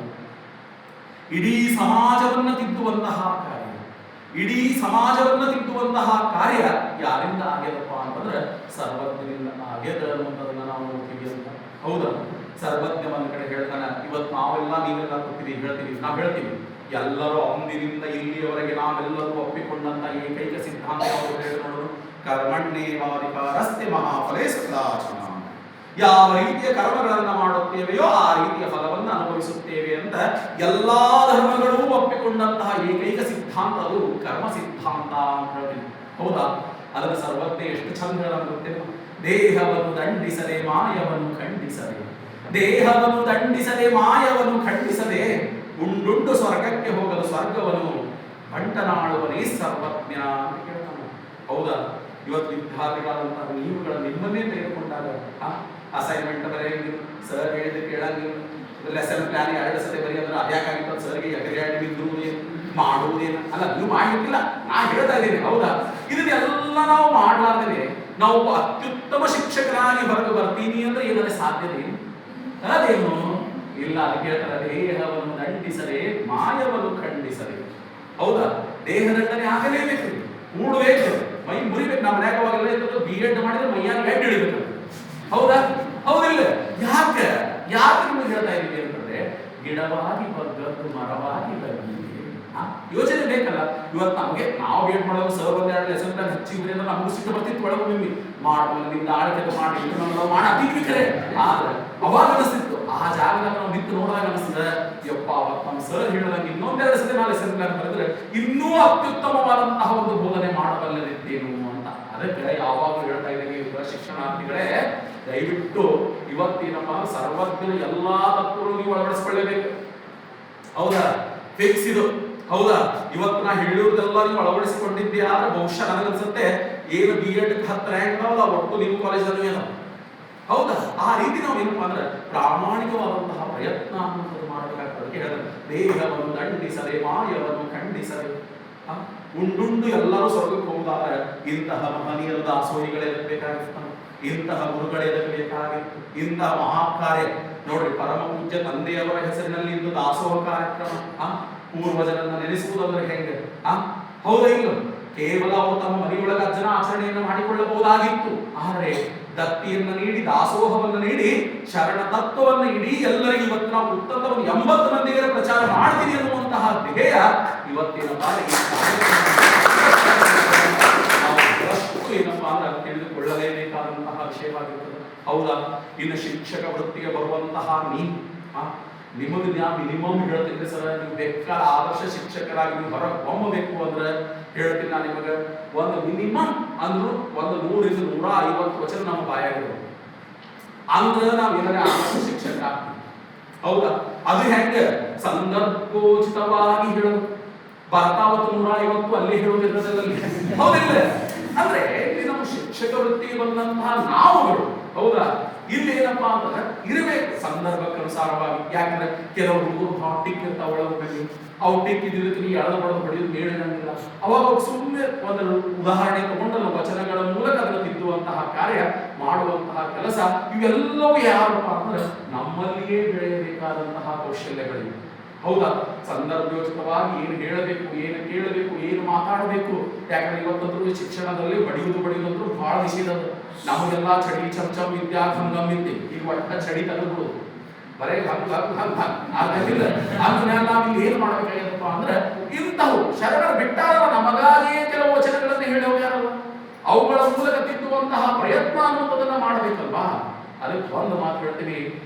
ಇಡೀ ಸಮಾಜವನ್ನು ತಿದ್ದುವಂತಹ ಕಾರ್ಯ, ಇಡೀ ಸಮಾಜವನ್ನು ತಿದ್ದುವಂತಹ ಕಾರ್ಯ ಯಾರಿಂದ ಆಗ್ಯದಪ್ಪ ಅಂತಂದ್ರೆ ಸರ್ವಜ್ಞರಿಂದ ಆಗ್ಯದ ಅನ್ನುವಂಥದ್ದನ್ನ ನಾವು ನೋಡ್ತೀವಿ ಅಂತ. ಹೌದಾ? ಸರ್ವಜ್ಞ ಒಂದ್ ಕಡೆ ಹೇಳ್ತಾನೆ, ಇವತ್ತು ನಾವೆಲ್ಲ ನೀವೆಲ್ಲ ಕೂತೀವಿ ಹೇಳ್ತೀವಿ, ನಾವು ಹೇಳ್ತೀವಿ ಎಲ್ಲರೂ ಅಂದಿನಿಂದ ಇಲ್ಲಿಯವರೆಗೆ ನಾವೆಲ್ಲರೂ ಒಪ್ಪಿಕೊಂಡಂತ ಏಕೈಕ ಸಿದ್ಧಾಂತ ಯಾವುದು ಹೇಳಿದ್ರು, ಕರ್ಮಣ್ಯೇವಾಧಿಕಾರಸ್ತೆ ಮಹಾಫಲೇ ಸದಾಚನ. ಯಾವ ರೀತಿಯ ಕರ್ಮಗಳನ್ನು ಮಾಡುತ್ತೇವೆಯೋ ಆ ರೀತಿಯ ಫಲವನ್ನು ಅನುಭವಿಸುತ್ತೇವೆ ಅಂತ ಎಲ್ಲಾ ಧರ್ಮಗಳೂ ಒಪ್ಪಿಕೊಂಡಂತಹ ಏಕೈಕ ಸಿದ್ಧಾಂತ ಅದು ಕರ್ಮ ಸಿದ್ಧಾಂತ ಅಂತ ಹೇಳ್ತೀವಿ. ಹೌದಾ? ಅದರ ಸರ್ವಜ್ಞ ಎಷ್ಟು ಚಂದ ಹೇಳುತ್ತೆ, ದೇಹವನ್ನು ದಂಡಿಸದೆ ಮಾಯವನ್ನು ಖಂಡಿಸದೆ, ದೇಹವನ್ನು ದಂಡಿಸದೆ ಮಾಯವನ್ನು ಖಂಡಿಸದೆ, ಉಂಡುಂಡು ಸ್ವರ್ಗಕ್ಕೆ ಹೋಗಲು ಸ್ವರ್ಗವನ್ನು ಬಂಟನಾಳುವನೇ ಸರ್ವಜ್ಞ ಅಂತ ಕೇಳ್ತಾನೆ. ಹೌದಾ? ಇವತ್ತು ವಿದ್ಯಾರ್ಥಿಗಳಂತಹ ನೀವುಗಳ ನಿಮ್ಮನ್ನೇ ತೆಗೆದುಕೊಂಡಾಗ ಅಸೈನ್ಮೆಂಟ್ ಬರೆಯಂಗಿಲ್ಲ, ಸರ್ ಹೇಳಿದ ಕೇಳಂಗಿಲ್ಲ, ಲೆಸನ್ ಪ್ಲಾನ್ 2 ಸತಿ ಬರೀ ಅಂದ್ರೆ ಅದ್ಯಾಕಾಗಿತ್ತು ಸರ್ಗೆ ಎಗರಿಯಾಡಿ ಬಿದ್ದುವುದೇನು ಮಾಡುವುದೇನು ಅಲ್ಲ, ನೀವು ಮಾಡಲಿಕ್ಕಿಲ್ಲ, ನಾ ಹೇಳ್ತಾ ಇದ್ದೀನಿ. ಹೌದಾ? ಇದನ್ನೆಲ್ಲ ನಾವು ಮಾಡ್ಲಾರ್ದೇನೆ ನಾವು ಅತ್ಯುತ್ತಮ ಶಿಕ್ಷಕರಾಗಿ ಹೊರಗೆ ಬರ್ತೀನಿ ಅಂದ್ರೆ ಏನಾದ್ರೆ ಸಾಧ್ಯತೆ ಅದೇನು ಇಲ್ಲ. ಅದಕ್ಕೆ ಹೇಳ್ತಾರೆ, ದೇಹವನ್ನು ದಂಡಿಸದೆ ಮಾಯವನ್ನು ಖಂಡಿಸದೆ. ಹೌದಾ? ದೇಹ ದಂಡನೆ ಆಗಲೇಬೇಕು, ಕೂಡಬೇಕು, ಮೈ ಮುರಿಬೇಕು. ನಮ್ಮ ಮನ್ಯಾಗವಾಗೆಲ್ಲ ಇದ್ದು B.Ed ಮಾಡಿದ್ರೆ ಮೈಯಾಗ ಗಡ್ಡ ಹಿಡಿಬೇಕು. ಹೌದಾ? ಹೌದಿಲ್ಲ? ಯಾಕೆ ನಿಮಗೆ ಹೇಳ್ತಾ ಇದ್ದೀವಿ ಅಂತಂದ್ರೆ, ಗಿಡವಾಗಿ ಬಗ್ಗದ್ದು ಮರವಾಗಿ ಬಗ್ಗಿದೆ. ಯೋಚನೆ ಬೇಕಲ್ಲ. ಇವತ್ತು ನಮಗೆ ನಾವು B.Ed ಮಾಡೋದು ಸರ್ ಒಂದ್ 2 ಲೆಸನ್ ಪ್ಲಾನ್ ಹಚ್ಚಿದ್ರಿ ಅಂದ್ರೆ ನಮಗೂ ಸಿಟ್ಟು ಬರ್ತಿತ್ತು ಒಳಗೆ. ನಿಮ್ಮಿ ನಿಮ್ದು ಆಳ್ಕೆ ಮಾಡಿ ನಾವು ಮಾಡತ್ತಿದ್ವಿ ಕರೆ. ಆದ್ರೆ ಅವಾಗ ಅನಿಸ್ತಿತ್ತು, ಆ ಜಾಗದಾಗ ನಾವು ನಿಂತು ನೋಡಿದಾಗ ಅನಿಸ್ತದೆ, ಯಪ್ಪ ಅವತ್ತು ನಮ್ಮ ಸರ್ ಹೇಳಿದಂಗೆ ಇನ್ನೊಂದೆರಡು ಸತಿ ನಾವು ಲೆಸನ್ ಪ್ಲಾನ್ ಬರೆದ್ರೆ ಇನ್ನೂ ಅತ್ಯುತ್ತಮವಾದಂತಹ ಒಂದು ಬೋಧನೆ ಮಾಡಬಲ್ಲದಿದ್ದೇನು ಅಂತ. ಅದಕ್ಕೆ ಯಾವಾಗಲೂ ಹೇಳ್ತಾ ಇದ್ದೀವಿ ಶಿಕ್ಷಣಾರ್ಥಿಗಳೇ, ದಯವಿಟ್ಟು ಇವತ್ತೇನಪ್ಪ ಸರ್ವಜ್ಞನ ಎಲ್ಲಾ ತತ್ವಗಳು ನೀವು ಅಳವಡಿಸಿಕೊಳ್ಳಬೇಕು. ಹೌದಾ? ಫಿಕ್ಸ್ ಇದು. ಹೌದಾ? ಇವತ್ತು ನಾ ಹೇಳಿರೋದೆಲ್ಲ ನೀವು ಅಳವಡಿಸಿಕೊಂಡಿದ್ದೀರಾ ಆದ್ರೆ ಬಹುಶಃ ನನಗನ್ಸುತ್ತೆ ಏನು B.Ed 10 ರ್ಯಾಂಕ್ ಅದಾವಲ್ಲ ಒಟ್ಟು ನಿಮ್ಮ ಕಾಲೇಜಲ್ಲಿ ಏನೋ. ಹೌದಾ? ಆ ರೀತಿ ನಾವು ಏನಪ್ಪಾ ಅಂದ್ರೆ ಪ್ರಾಮಾಣಿಕವಾದಂತಹ ಪ್ರಯತ್ನ ಅನ್ನೋದು ಮಾಡಬೇಕಾಗ್ತದೆ. ಹೇಳಿದ್ರೆ ದೇಹವನ್ನು ದಂಡಿಸದೆ ಮಾಯವನ್ನು ಖಂಡಿಸದೆ. ಉಂಡುಂಡು ಎಲ್ಲರೂ ಸ್ವರ್ಗಕ್ಕೆ ಹೋಗುದಾದ್ರೆ ಇಂತಹ ಮಹನೀಯರ ದಾಸೋಹಿಗಳೇ ಬೇಕಾಗಿತ್ತು, ಇಂತಹ ಗುರುಗಳೇ ಬೇಕಾಗಿತ್ತು, ಇಂತಹ ಮಹಾಕಾರ್ಯ ನೋಡ್ರಿ. ಪರಮ ಪೂಜ್ಯ ತಂದೆಯವರ ಹೆಸರಿನಲ್ಲಿ ಇಂದು ದಾಸೋಹ ಕಾರ್ಯಕ್ರಮ, ಪೂರ್ವಜರನ್ನ ನೆನೆಸುವುದಂದ್ರೆ ಹೆಂಗೆ? ಹೌದಾ ಇಲ್ಲ? ಕೇವಲ ಅವರು ತಮ್ಮ ಮನೆಯೊಳಗ ಅಜ್ಜನ ಆಚರಣೆಯನ್ನು ಮಾಡಿಕೊಳ್ಳಬಹುದಾಗಿತ್ತು. ಆದರೆ ದತ್ತಿಯನ್ನು ನೀಡಿ, ದಾಸೋಹವನ್ನು ನೀಡಿ, ಶರಣ ತತ್ವವನ್ನು ಇಡೀ ಎಲ್ಲರಿಗೂ ಇವತ್ತು ನಾವು ಉತ್ತಮವನ್ನು 80 ಮಂದಿಗೆ ಪ್ರಚಾರ ಮಾಡ್ತೀವಿ ಅನ್ನುವಂತಹ ಧ್ಯೇಯ ಇವತ್ತಿನ ಏನಪ್ಪಾ ಅಂದ್ರೆ ತಿಳಿದುಕೊಳ್ಳಲೇಬೇಕಾದಂತಹ ವಿಷಯವಾಗಿರ್ತದೆ. ಹೌದಾ? ಇನ್ನು ಶಿಕ್ಷಕ ವೃತ್ತಿಗೆ ಬರುವಂತಹ ನಿಮಗೆ ನಾವು ಮಿನಿಮಮ್ ಹೇಳ್ತೀನಿ ಸರ್, ನೀವು ಬೇಕಾದ ಆದರ್ಶ ಶಿಕ್ಷಕರಾಗಿ ನೀವು ಹೊರಗೆ ಹೊಮ್ಮಬೇಕು ಅಂದ್ರೆ ಹೇಳ್ತೀನಿ ನಾನು ನಿಮಗೆ, ಒಂದು ಮಿನಿಮಮ್ ಅಂದ್ರು ಒಂದು 100 ರಿಂದ 150 ವಚನ ನಮ್ಮ ಬಾಯಾಗಿರ್ಬೋದು ಅಂದ್ರೆ ನಾವು ಏನಾರ ಆದರ್ಶ ಶಿಕ್ಷಕ ಆಗ್ತೀವಿ. ಹೌದಾ? ಅದು ಹೆಂಗೆ ಸಂದರ್ಭೋಚಿತವಾಗಿ ಹೇಳೋದು, ಬರ್ತಾವತ್ತು 150 ಅಲ್ಲಿ ಹೇಳೋದಿರೋದ್ರಲ್ಲಿ. ಹೌದಿಲ್ಲ? ಅಂದ್ರೆ ಇಲ್ಲಿ ನಮ್ಮ ಶಿಕ್ಷಕ ವೃತ್ತಿಗೆ ಬಂದಂತಹ ನಾವುಗಳು, ಹೌದಾ, ಇಲ್ಲಿ ಏನಪ್ಪಾ ಅಂತಂದ್ರೆ ಇರಬೇಕು ಸಂದರ್ಭಕ್ಕನುಸಾರವಾಗಿ. ಯಾಕಂದ್ರೆ ಕೆಲವು ಹುಡುಗರು ಟಿಕ್ ಇರ್ತಾವ ಒಳಗೆ, ಅವು ಟಿಕ್ ಇದ್ದಿದ್ದಕ್ಕೆ ನೀವು ಎಳೆದು ಬಡದು ಹೊಡೆಯೋದು ಮೇಳಿದಂಗಿಲ್ಲ. ಅವಾಗ ಸುಮ್ಮನೆ ಒಂದು ಉದಾಹರಣೆ ತಗೊಂಡು ನಾವು ವಚನಗಳ ಮೂಲಕ ಅದನ್ನು ತಿದ್ದುವಂತಹ ಕಾರ್ಯ ಮಾಡುವಂತಹ ಕೆಲಸ ಇವೆಲ್ಲವೂ ಯಾರಪ್ಪ ಅಂದ್ರೆ ನಮ್ಮಲ್ಲಿಯೇ ಬೆಳೆಯಬೇಕಾದಂತಹ ಕೌಶಲ್ಯಗಳಿವೆ. ಹೌದಾ? ಸಂದರ್ಭೋಚಿತವಾಗಿ ಏನು ಹೇಳಬೇಕು, ಏನು ಕೇಳಬೇಕು, ಏನು ಮಾತಾಡಬೇಕು. ಯಾಕಂದ್ರೆ ಇವತ್ತಂದ್ರೂ ಶಿಕ್ಷಣದಲ್ಲಿ ಬಡಿಯುವುದು ಬಹಳ ನಿಷೇಧ. ನಮಗೆಲ್ಲ ಚಡಿ ಚಮಚಂ ವಿದ್ಯಾ ಹಂಗಂ ವಿದ್ಯೆ, ಈಗ ಒಟ್ಟ ಚಡಿ ತೆಗೆದ್ಬಿಡುದು, ಬರೇ ಹಂಗ ಆಗಿಲ್ಲ. ಆದ್ಮೇಲೆ ನಾವು ಇಲ್ಲಿ ಏನ್ ಮಾಡ್ಬೇಕಾಗಿದಪ್ಪ ಅಂದ್ರೆ ಇಂಥವು ಶರಣರ ಬಿಟ್ಟಾರ ನಮಗಾಗಿಯೇ ಕೆಲವು ವಚನಗಳನ್ನು ಹೇಳಿ ಹೋಗ್ಯಾರಲ್ಲ, ಅವುಗಳ ಮೂಲಕ ತಿದ್ದುವಂತಹ ಪ್ರಯತ್ನ ಅನ್ನೋದನ್ನ ಮಾಡಬೇಕಲ್ವಾ. ಅದಕ್ಕೆ ಒಂದು ಮಾತು ಹೇಳ್ತೀವಿ,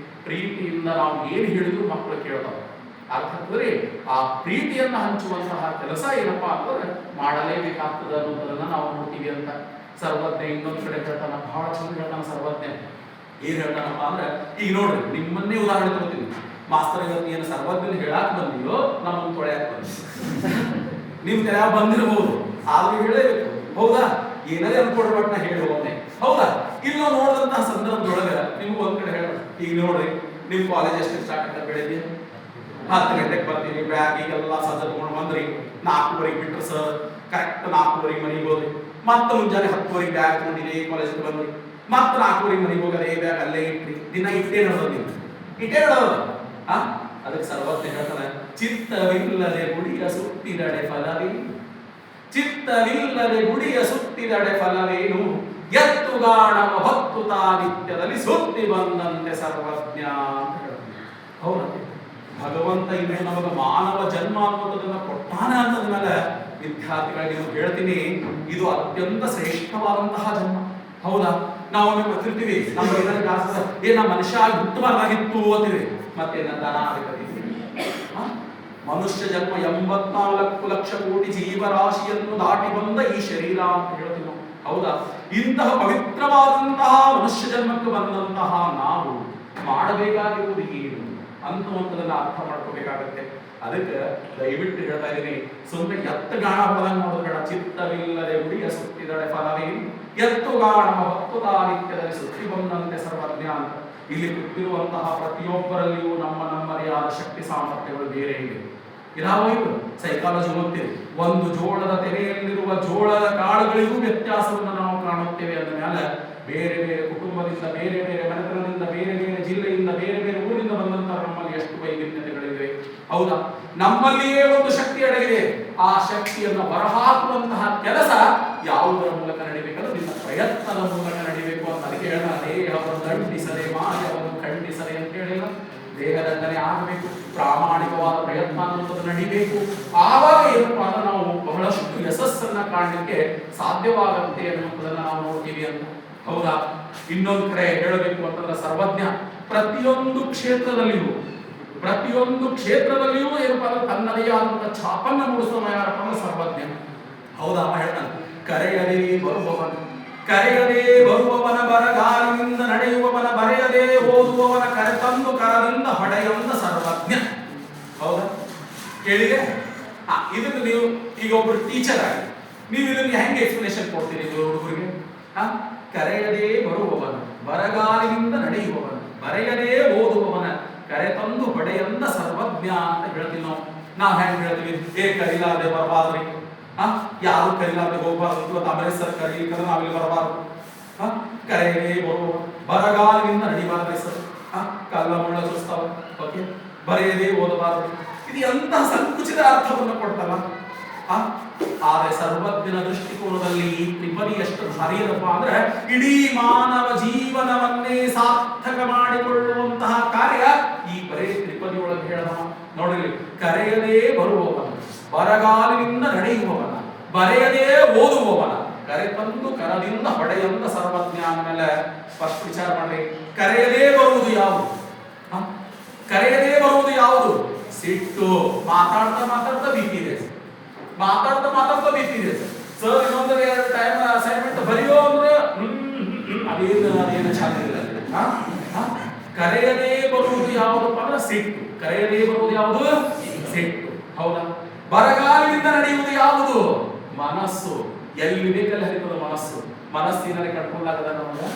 ಪ್ರೀತಿಯಿಂದ ನಾವು ಏನು ಹೇಳಿದ್ರು ಮಕ್ಕಳು ಕೇಳ್ತಾವೆ. ಅರ್ಥಾತ್ರಿ ಆ ಪ್ರೀತಿಯನ್ನ ಹಂಚುವಂತಹ ಕೆಲಸ ಏನಪ್ಪಾ ಅಂತಂದ್ರೆ ಮಾಡಲೇಬೇಕಾಗ್ತದೆ ಅನ್ನೋದನ್ನ ನಾವು ನೋಡ್ತೀವಿ ಅಂತ ಸರ್ವಜ್ಞ ಇನ್ನೊಂದು ಕಡೆ ಹೇಳ್ತಾನ, ಬಹಳ ಚಂದ ಹೇಳ್ತಾನ ಸರ್ವಜ್ಞ. ಏನ್ ಹೇಳ್ತಾನಪ್ಪ ಅಂದ್ರೆ, ಈಗ ನೋಡ್ರಿ ನಿಮ್ಮನ್ನೇ ಉದಾಹರಣೆ ತಗೋತೀನಿ. ಮಾಸ್ತರ್ ಇವತ್ತು ಏನು ಸರ್ವಜ್ಞನ ಹೇಳಾಕ್ ಬಂದಿಯೋ ನಮ್ಮನ್ನು ತೊಳೆಯಾಕ ಬಂದಿ, ನಿಮ್ ಯಾವ ಬಂದಿರಬಹುದು, ಆದ್ರೂ ಹೇಳೇಬೇಕು. ಹೌದಾ? ಏನಾರೇ ಅನ್ಕೊಡ್ರಿ ಬಟ್ ನಾ ಹೇಳಿ ಹೋಗ್ನೆ. ಹೌದಾ? ಇಲ್ಲಿ ನಾವು ನೋಡಿದಂತಹ ಸಂದರ್ಭದೊಳಗ ನಿಮ್ಗೆ ಒಂದ್ ಕಡೆ ಹೇಳ, ಈಗ ನೋಡ್ರಿ ನಿಮ್ ಕಾಲೇಜ್ ಎಷ್ಟು ಸ್ಟಾರ್ಟ್ ಆಗ್ತದೆ, ಬೆಳಿಗ್ಗೆ 10 ಗಂಟೆಗೆ ಬರ್ತೀವಿ, ಬ್ಯಾಗ್ ಈಗೆಲ್ಲ ಸಜ್ಜತ್ಕೊಂಡು ಬಂದ್ರಿ, 4:15 ಬಿಟ್ರೆ ಸರ್ ಕರೆಕ್ಟ್ 4:15 ಮನೆಗೆ ಹೋದ್ರಿ, ಮತ್ತೆ ಮುಂಜಾನೆ 10:15 ಬ್ಯಾಗ್ ತಗೊಂಡಿರಿ ಕಾಲೇಜಿಗೆ ಬಂದ್ರಿ, ಮತ್ತೆ 4:15 ಮನೆಗೆ ಹೋಗದೆ ಬ್ಯಾಗ್ ಅಲ್ಲೇ ಇಟ್ರಿ. ದಿನ ಇಟ್ಟೇ ನೋಡೋದು, ಇಟ್ಟೇ ನೋಡೋದು. ಅದಕ್ಕೆ ಸರ್ವಜ್ಞ ಹೇಳ್ತಾನೆ, ಚಿತ್ತವಿಲ್ಲದೆ ಗುಡಿಯ ಸುತ್ತಿದಡೆ ಫಲವೇನು, ಚಿತ್ತವಿಲ್ಲದೆ ಗುಡಿಯ ಸುತ್ತಿದಡೆ ಫಲವೇನು, ಎತ್ತುಗಾಣವ ಹೊತ್ತು ತಾನಿತ್ಯದಲ್ಲಿ ಸುತ್ತಿ ಬಂದಂತೆ ಸರ್ವಜ್ಞ ಅಂತ ಹೇಳ್ತಾನೆ. ಹೌದಾ? ಭಗವಂತ ಇನ್ನು ನಮಗೆ ಮಾನವ ಜನ್ಮ ಅನ್ನೋದನ್ನ ಕೊಟ್ಟಾನ ಅಂತಂದ್ಮೇಲೆ ವಿದ್ಯಾರ್ಥಿಗಳಿಗೆ ನೀವು ಹೇಳ್ತೀನಿ, ಇದು ಅತ್ಯಂತ ಶ್ರೇಷ್ಠವಾದಂತಹ ಜನ್ಮ. ಹೌದಾ? ನಾವು ಗೊತ್ತಿರ್ತೀವಿ ನಮ್ಗೆ ಏನ ಮನುಷ್ಯ ಹುಟ್ಟಬಾರ್ದಾಗಿತ್ತು ಅಂತೀವಿ, ಮತ್ತೆ ದನ ಆಗಬೇಕು. ಮನುಷ್ಯ ಜನ್ಮ 84 ಲಕ್ಷ ಕೋಟಿ ಜೀವರಾಶಿಯನ್ನು ದಾಟಿ ಬಂದ ಈ ಶರೀರ ಅಂತ ಹೇಳ್ತೀವಿ ನಾವು. ಹೌದಾ? ಇಂತಹ ಪವಿತ್ರವಾದಂತಹ ಮನುಷ್ಯ ಜನ್ಮಕ್ಕೆ ಬಂದಂತಹ ನಾವು ಮಾಡಬೇಕಾಗಿರುವುದು ಏನು ಅನ್ನುವಂಥದನ್ನ ಅರ್ಥ ಮಾಡ್ಕೋಬೇಕಾಗತ್ತೆ. ಅದಕ್ಕೆ ದಯವಿಟ್ಟು ಹೇಳ್ತಾ ಇದ್ದೀನಿ, ಸುಮ್ಮನೆ ಎತ್ತುಗಾಣ ಹೋದಂಗೆ ನೋಡೋದು, ಚಿತ್ತವಿಲ್ಲದೆ ಗುಡಿಯ ಸುತ್ತಿದಡೆ ಫಲವೇನು, ಎತ್ತುಗಾಣ ಹೊತ್ತು ತಾನಿತ್ಯದಲ್ಲಿ ಸುತ್ತಿ ಬಂದಂತೆ ಸರ್ವಜ್ಞ ಅಂತ. ಇಲ್ಲಿ ಕೂತಿರುವಂತಹ ಪ್ರತಿಯೊಬ್ಬರಲ್ಲಿಯೂ ನಮ್ಮದೇ ಆದ ಶಕ್ತಿ ಸಾಮರ್ಥ್ಯಗಳು ಬೇರೆ ಇವೆ. ಇದಾವು ಸೈಕಾಲಜಿ ಓದ್ತೀವಿ, ಒಂದು ಜೋಳದ ತೆನೆಯಲ್ಲಿರುವ ಜೋಳದ ಕಾಳುಗಳಿಗೂ ವ್ಯತ್ಯಾಸವನ್ನು ನಾವು ಕಾಣುತ್ತೇವೆ. ಅಂದ ಮೇಲೆ ಬೇರೆ ಬೇರೆ ಕುಟುಂಬದಿಂದ, ಬೇರೆ ಬೇರೆ ಮನೆತನದಿಂದ, ಬೇರೆ ಬೇರೆ ಜಿಲ್ಲೆಯಿಂದ, ಬೇರೆ ಬೇರೆ ಊರಿಂದ ಬಂದಂತಹ ನಮ್ಮಲ್ಲಿ ಎಷ್ಟು ವೈವಿಧ್ಯತೆಗಳಿವೆ. ಹೌದಾ? ನಮ್ಮಲ್ಲಿಯೇ ಒಂದು ಶಕ್ತಿ ಅಡಗಿದೆ. ಆ ಶಕ್ತಿಯನ್ನು ಹೊರಹಾಕುವಂತಹ ಕೆಲಸ ಯಾವುದರ ಮೂಲಕ ನಡಿಬೇಕಂದ್ರೆ ನಿನ್ನ ಪ್ರಯತ್ನದ ಮೂಲಕ ನಡಿಬೇಕು ಅಂತ. ಅದಕ್ಕೆ ಹೇಳ, ದೇಹವನ್ನು ದಂಡಿಸದೆ ಮಾಯವನ್ನು ಖಂಡಿಸದೆ ಅಂತ ಹೇಳಿಲ್ಲ. ದೇಹದಂಡನೆ ಆಗಬೇಕು, ಪ್ರಾಮಾಣಿಕವಾದ ಪ್ರಯತ್ನ ಅನ್ನೋದು ನಡಿಬೇಕು. ಆವಾಗ ಏನಪ್ಪಾ ಅಂದ್ರೆ ನಾವು ಬಹಳಷ್ಟು ಯಶಸ್ಸನ್ನ ಕಾಣಲಿಕ್ಕೆ ಸಾಧ್ಯವಾಗುತ್ತೆ ಅನ್ನುವುದನ್ನ ನಾವು ನೋಡ್ತೀವಿ ಅಂತ. ಹೌದಾ? ಇನ್ನೊಂದು ಕಡೆ ಹೇಳಬೇಕು ಅಂತಂದ್ರೆ ಸರ್ವಜ್ಞ ಪ್ರತಿಯೊಂದು ಕ್ಷೇತ್ರದಲ್ಲಿಯೂ ಏನಪ್ಪಾ ಅಂದ್ರೆ ತನ್ನದೇ ಆದಂತಹ ಛಾಪನ್ನ ಮೂಡಿಸುವ ಯಾರಪ್ಪ ಅಂದ್ರೆ ಸರ್ವಜ್ಞ. ಹೌದಾ? ಹೇಳ್ತಾನೆ, ಕರೆಯದೇ ಬರುವವನ ಬರಗಾಲಿನಿಂದ ನಡೆಯುವವನ ಬರೆಯದೇ ಓದುವವನ ಕರೆತಂದು ಕರದಿಂದ ಹೊಡೆಯೊಂದ ಸರ್ವಜ್ಞ. ಹೌದಾ? ಕೇಳಿದೆ? ಇದನ್ನು ನೀವು ಈಗ ಒಬ್ರು ಟೀಚರ್ ಆಗಿ ನೀವು ಇದನ್ನು ಹೆಂಗೆ ಎಕ್ಸ್ಪ್ಲನೇಷನ್ ಕೊಡ್ತೀರಿ ಹುಡುಗರಿಗೆ? ಕರೆಯದೇ ಬರುವವನ ಬರಗಾಲಿನಿಂದ ನಡೆಯುವವನ ಬರೆಯದೇ ಓದುವವನ ಕರೆತಂದು ಹೊಡೆಯಂದ ಸರ್ವಜ್ಞ ಅಂತ ಹೇಳ್ತೀವಿ ನಾವು. ಹೆಂಗ್ ಹೇಳ್ತೀವಿ? ಕರಿಲಾದೆ ಬರಬಾದ್ರಿ, ಕರೀಲಾರ್ದೆ ಹೋಗಬಾರದು. ಇವತ್ತು ಅಂಬರೀಶ್ ಸರ್ ಕರೀಲಿಕ್ಕೆ ನಾವಿಲ್ಲಿ ಬರಬಾರದು. ಕರೆಯೇ ಬರುವ ಬರಗಾಲಿನಿಂದ ನಡಿಬಾರದು ಹೆಸರು. ಕಲ್ಲ ಮುಳ್ಳ ಚುಸ್ತಾವ. ಓಕೆ, ಬರೆಯದೇ ಓದಬಾರದು. ಇದು ಎಂತಹ ಸಂಕುಚಿತ ಅರ್ಥವನ್ನು ಕೊಡ್ತಲ್ಲ. ಆದರೆ ಸರ್ವಜ್ಞನ ದೃಷ್ಟಿಕೋನದಲ್ಲಿ ಈ ತ್ರಿಪದಿ ಎಷ್ಟು ಭಾರಿ ಏನಪ್ಪ ಅಂದ್ರೆ ಇಡೀ ಮಾನವ ಜೀವನವನ್ನೇ ಸಾರ್ಥಕ ಮಾಡಿಕೊಳ್ಳುವಂತಹ ಕಾರ್ಯ ಈ ಬರೇ ತ್ರಿಪದಿ ಒಳಗೆ ಹೇಳೋಣ ನೋಡಿಲಿ. ಕರೆಯದೇ ಬರುವವನ, ಬರಗಾಲಿನಿಂದ ನಡೆಯುವವನ, ಬರೆಯದೇ ಓದುವವನ, ಕರೆ ತಂದು ಕರದಿಂದ ಹೊಡೆಯಂತ ಸರ್ವಜ್ಞ ಅಂದಮೇಲೆ ಫಸ್ಟ್ ವಿಚಾರ ಮಾಡ್ರಿ. ಕರೆಯದೇ ಬರುವುದು ಯಾವುದು? ಕರೆಯದೇ ಬರುವುದು ಯಾವುದು? ಸಿಟ್ಟು. ಮಾತಾಡ್ತಾ ಮಾತಾಡ್ತಾ ಬಿಪಿ ಇದೆ, ಮಾತಾಡ್ತಾ ಮಾತಾಡ್ತಾ ಬಿಪಿ ಇದೆ. ಸರ್ ಇನ್ನೊಂದು 2 ಟೈಮ್ ಅಸೈನ್ಮೆಂಟ್ ಬರೆಯೋ ಅಂದ್ರೆ ಅದೇನು ಚಾಲಿಲ್ಲ. ಕರೆಯದೇ ಬರುವುದು ಯಾವುದಪ್ಪ ಅಂದ್ರೆ ಸಿಟ್ಟು. ಕರೆಯದೇ ಬರುವುದು ಯಾವುದು? ಸಿಟ್ಟು. ಹೌದಾ? ಬರಗಾಲಿನಿಂದ ನಡೆಯುವುದು ಯಾವುದು? ಮನಸ್ಸು. ಎಲ್ಲಿ ಬೇಕಲ್ಲಿ ಹರಿತದ ಮನಸ್ಸು. ಮನಸ್ಸಿನಲ್ಲಿ ಕಟ್ಕೊಂಡಾಗದ ನಮಗೆ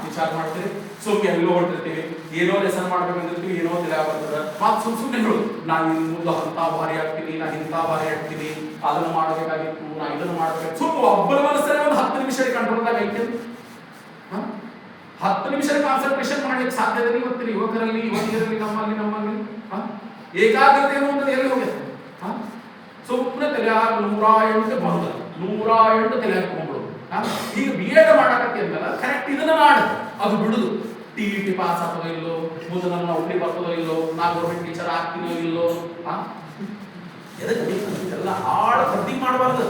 ವಿಚಾರ ಮಾಡ್ತೀವಿ. ಸುಮ್ಮನೆ ಎಲ್ಲೋ ಹೊರಟಿರ್ತೀವಿ, ಏನೋ ಲೆಸನ್ ಮಾಡ್ಬೇಕಂದಿರ್ತೀವಿ, ಏನೋ ತಲೆ ಬರ್ತದೆ. ಮಾತು ಸುಮ್ಮನೆ ಹೇಳು, ನಾನು ಇನ್ನು ಮುಂದೆ ಅಂತ ಭಾರಿ ಆಗ್ತೀನಿ, ನಾನು ಇಂಥ ಭಾರಿ ಆಗ್ತೀನಿ, ಅದನ್ನು ಮಾಡಬೇಕಾಗಿತ್ತು, ನಾ ಇದನ್ನು ಮಾಡ್ಬೇಕು. ಸುಮ್ಮನೆ ಒಬ್ಬರ ಮನಸ್ಸಲ್ಲಿ ಒಂದು 10 ನಿಮಿಷ ಕಂಟ್ರೋಲ್ದಾಗ ಐತೆ. 10 ನಿಮಿಷ ಕಾನ್ಸಂಟ್ರೇಷನ್ ಮಾಡ್ಲಿಕ್ಕೆ ಸಾಧ್ಯತೆ ಇವತ್ತಿನ ಯುವಕರಲ್ಲಿ, ಯುವತಿಯರಲ್ಲಿ, ನಮ್ಮಲ್ಲಿ ಏಕಾಗ್ರತೆ ಅನ್ನುವಂಥದ್ದು ಎಲ್ಲಿ ಹೋಗುತ್ತೆ? ಸುಮ್ಮನೆ ತಲೆ 108 ಬರೋದು, 108 ತಲೆ ಹಾಕೊಂಡ್ಬಿಡೋದು. ಈಗ B.Ed ಮಾಡಕತ್ತಿ ಅಂತಲ್ಲ, ಕರೆಕ್ಟ್ ಇದನ್ನ ಮಾಡು, ಅದು ಬಿಡುದು. TET ಪಾಸ್ ಆಗ್ತದೋ ಇಲ್ಲೋ, ಮುಂದೆ ನನ್ನ ನೌಕರಿ ಬರ್ತದೋ ಇಲ್ಲೋ, ನಾ ಗೌರ್ಮೆಂಟ್ ಟೀಚರ್ ಆಗ್ತೀನೋ ಇಲ್ಲೋ, ಎಲ್ಲ ಆಳ ಕದ್ದಿ ಮಾಡಬಾರ್ದು.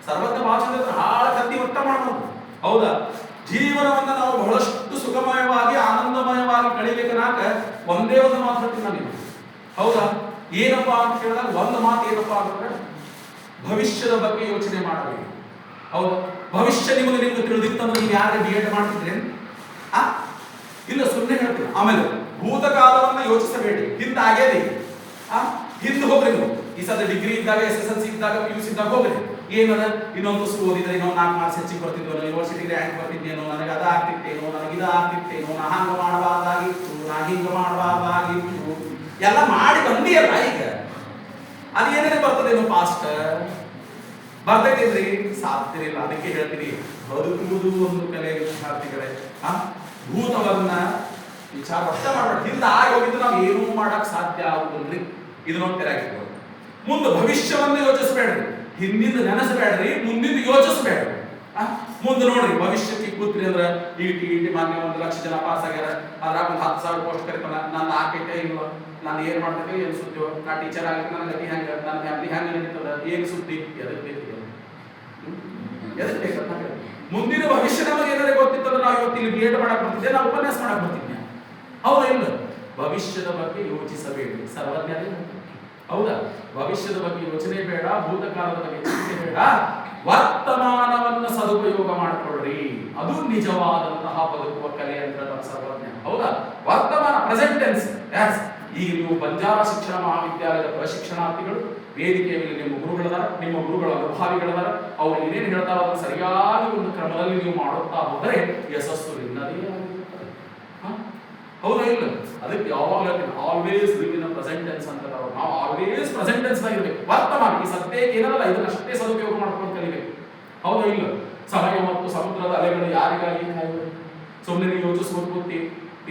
ಸರ್ವಜ್ಞ ಭಾಷೆ ಆಳ ಕದ್ದಿ ಒಟ್ಟ ಮಾಡಬಹುದು. ಹೌದಾ? ಜೀವನವನ್ನ ನಾವು ಬಹಳಷ್ಟು ಸುಖಮಯವಾಗಿ ಆನಂದಮಯವಾಗಿ ಕಳಿಬೇಕನಾಕ ಒಂದೇ ಒಂದು ಮಾತು ಹೇಳ್ತೀನಿ ನಾನು. ಹೌದಾ? ಏನಪ್ಪಾ ಅಂತ ಕೇಳಿದಾಗ ಒಂದು ಮಾತು ಏನಪ್ಪಾ ಅಂತಂದ್ರೆ ಭವಿಷ್ಯದ ಬಗ್ಗೆ ಯೋಚನೆ ಮಾಡಬೇಕು. ಹೌದಾ? ಭವಿಷ್ಯ ನಿಮಗೆ ತಿಳಿದಿತ್ತಂದ್ರೆ ನೀವು ಯಾರೇ B.Ed ಮಾಡ್ತಿದ್ರೇನು? ಇಲ್ಲ, ಸುಮ್ಮನೆ ಹೇಳ್ತೀನಿ. ಆಮೇಲೆ ಭೂತಕಾಲವನ್ನ ಯೋಚಿಸಬೇಡಿ, ಹಿಂದೆ ಆಗ್ಯದೇ. ಹಿಂದೆ ಹೋಗ್ರಿ ನೀವು. ಈ ಸದ ಡಿಗ್ರಿ ಇದ್ದಾಗ, SSLC ಇದ್ದಾಗ, PUC ಇದ್ದಾಗ ಹೋಗ್ರಿ. ಏನದ ಇನ್ನೊಂದು ಓದಿದ್ರೆ ಇನ್ನೊಂದು 4 ಮಾರ್ಕ್ಸ್ ಹೆಚ್ಚಿಗೆ ಬರ್ತಿದ್ವೋ, ಯೂನಿವರ್ಸಿಟಿ ರ್ಯಾಂಕ್ ಬರ್ತಿದ್ದೇನೋ, ನನಗೆ ಅದ ಆಗ್ತಿತ್ತೇನೋ, ನನಗೆ ಇದು ಆಗ್ತಿತ್ತೇನೋ, ನಾ ಹಂಗ ಮಾಡಬಾರ್ದಾಗಿತ್ತು, ನಾ ಹಿಂಗ ಮಾಡಬಾರ್ದಾಗಿತ್ತು, ಎಲ್ಲ ಮಾಡಿ ಬಂದಿಯಲ್ಲ. ಈಗ ಅದೇನೇನು ಬರ್ತದೇನೋ ಪಾಸ್ಟ್ ಬರ್ತೈತೇನ್ರಿ? ಸಾಧ್ಯವಿಲ್ಲ. ಅದಕ್ಕೆ ಹೇಳ್ತೀನಿ, ಬದುಕುವುದು ಒಂದು ಕಲೆ ವಿದ್ಯಾರ್ಥಿಗಳೇ. ಭೂತವನ್ನ ವಿಚಾರ ಅಷ್ಟ ಮಾಡಬೇಡ. ಹಿಂದೆ ಆಗಿ ಹೋಗಿದ್ದು ನಾವು ಏನೂ ಮಾಡಕ್ ಸಾಧ್ಯ ಆಗುದಿಲ್ರಿ. ಇದನ್ನೊಂದು ತೆರಾಗಿರ್ಬೋದು. ಮುಂದೆ ಭವಿಷ್ಯವನ್ನ ಯೋಚಿಸಬೇಡ್ರಿ, ಹಿಂದಿಂದ ನೆನೆಸಬೇಡ್ರಿ, ಮುಂದಿಂದ ಯೋಚಿಸಬೇಡ್ರಿ. ಮುಂದೆ ನೋಡ್ರಿ, ಭವಿಷ್ಯಕ್ಕೆ ಕೂತ್ರಿ ಅಂದ್ರೆ ಈ TET ಮಾನ್ಯ 1 ಲಕ್ಷ ಜನ ಪಾಸ್ ಆಗ್ಯಾರ, ಅದ್ರಾಗ ಒಂದು 10,000 ಪೋಸ್ಟ್ ಕರಿತಾನ. ನನ್ನ ಆಕೈತೆ ಇಲ್ಲ, ನಾನು ಏನ್ ಮಾಡ್ತೇವೆ, ಏನು ಸುದ್ದಿ, ನಾ ಟೀಚರ್ ಆಗಲಿಕ್ಕೆ ನನ್ನ ಗತಿ ಹೆಂಗ, ನನ್ನ ಫ್ಯಾಮಿಲಿ ಹೆಂಗ ನಡೀತದ, ಏನು ಸುದ್ದಿ, ಎದಕ್ಕೆ ಬೇಕು, ಎದಕ್ಕೆ ಬೇಕಂತ ಹೇಳಿ. ಮುಂದಿನ ಭವಿಷ್ಯ ನಮಗೆ ಏನಾದ್ರೆ ಗೊತ್ತಿತ್ತಂದ್ರೆ ನಾವು ಇವತ್ತು ಇಲ್ಲಿ B.Ed ಮಾಡಕ್ ಬರ್ತಿದ್ದೆ, ನಾವು ಉಪನ್ಯಾಸ ಮಾಡಕ್ ಬರ್ತಿದ್ದೆ. ಹೌದಾ? ಇಲ್ಲ, ಭವಿಷ್ಯದ ಬಗ್ಗೆ ಯೋಚಿಸಬೇಡಿ. ಸರ್ವಜ್ಞರೇ ಹೌದಾ? ಭವಿಷ್ಯದ ಬಗ್ಗೆ ಯೋಚನೆ ಬೇಡ, ಭೂತಕಾಲದ ಬಗ್ಗೆ ಚಿಂತೆ ಬೇಡ. ವರ್ತಮಾನವನ್ನು ಸದುಪಯೋಗ ಮಾಡಿಕೊಳ್ಳ್ರಿ, ಅದು ನಿಜವಾದಂತಹ ಬದುಕುವ ಕಲೆ ಅಂತ ನಮ್ಮ ಸರ್ವಜ್ಞ. ಹೌದಾ? ವರ್ತಮಾನ, ಪ್ರೆಸೆಂಟ್ ಟೆನ್ಸ್. ಈಗ ನೀವು ಬಂಜಾರ ಶಿಕ್ಷಣ ಮಹಾವಿದ್ಯಾಲಯದ ಪ್ರಶಿಕ್ಷಣಾರ್ಥಿಗಳು ವೇದಿಕೆಯ ಮೇಲೆ ನಿಮ್ಮ ಗುರುಗಳದಾರ, ನಿಮ್ಮ ಗುರುಗಳ ಅನುಭಾವಿಗಳದಾರ. ಅವ್ರು ಏನೇನು ಹೇಳ್ತಾರೋ ಅದನ್ನು ಸರಿಯಾಗಿ ಒಂದು ಕ್ರಮದಲ್ಲಿ ನೀವು ಮಾಡುತ್ತಾ ಹೋದರೆ ಯಶಸ್ಸು ನಿನ್ನದೇ ಆಗಿರುತ್ತದೆ. ಹೌದಾ? ಇಲ್ಲ, ಅದಕ್ಕೆ ಯಾವಾಗಲೂ always live in present tense ಅಂತ. ನಾವು ಆಲ್ವೇಸ್ ಪ್ರೆಸೆಂಟ್ ಟೆನ್ಸ್ ಆಗಿರ್ಬೇಕು. ವರ್ತಮಾನ, ಈ ಸದ್ಯಕ್ಕೆ ಏನಲ್ಲ ಇದನ್ನಷ್ಟೇ ಸದುಪಯೋಗ ಮಾಡ್ಕೊಂಡು ಕಲಿಬೇಕು. ಹೌದಾ? ಇಲ್ಲ, ಸಮಯ ಮತ್ತು ಸಮುದ್ರದ ಅಲೆಗಳು ಯಾರಿಗಾಗಿ ಕಾಯುವುದು? ಸುಮ್ಮನೆ ನೀವು ಯೋಚಿಸ್ಬೋದು ಗೊತ್ತಿ.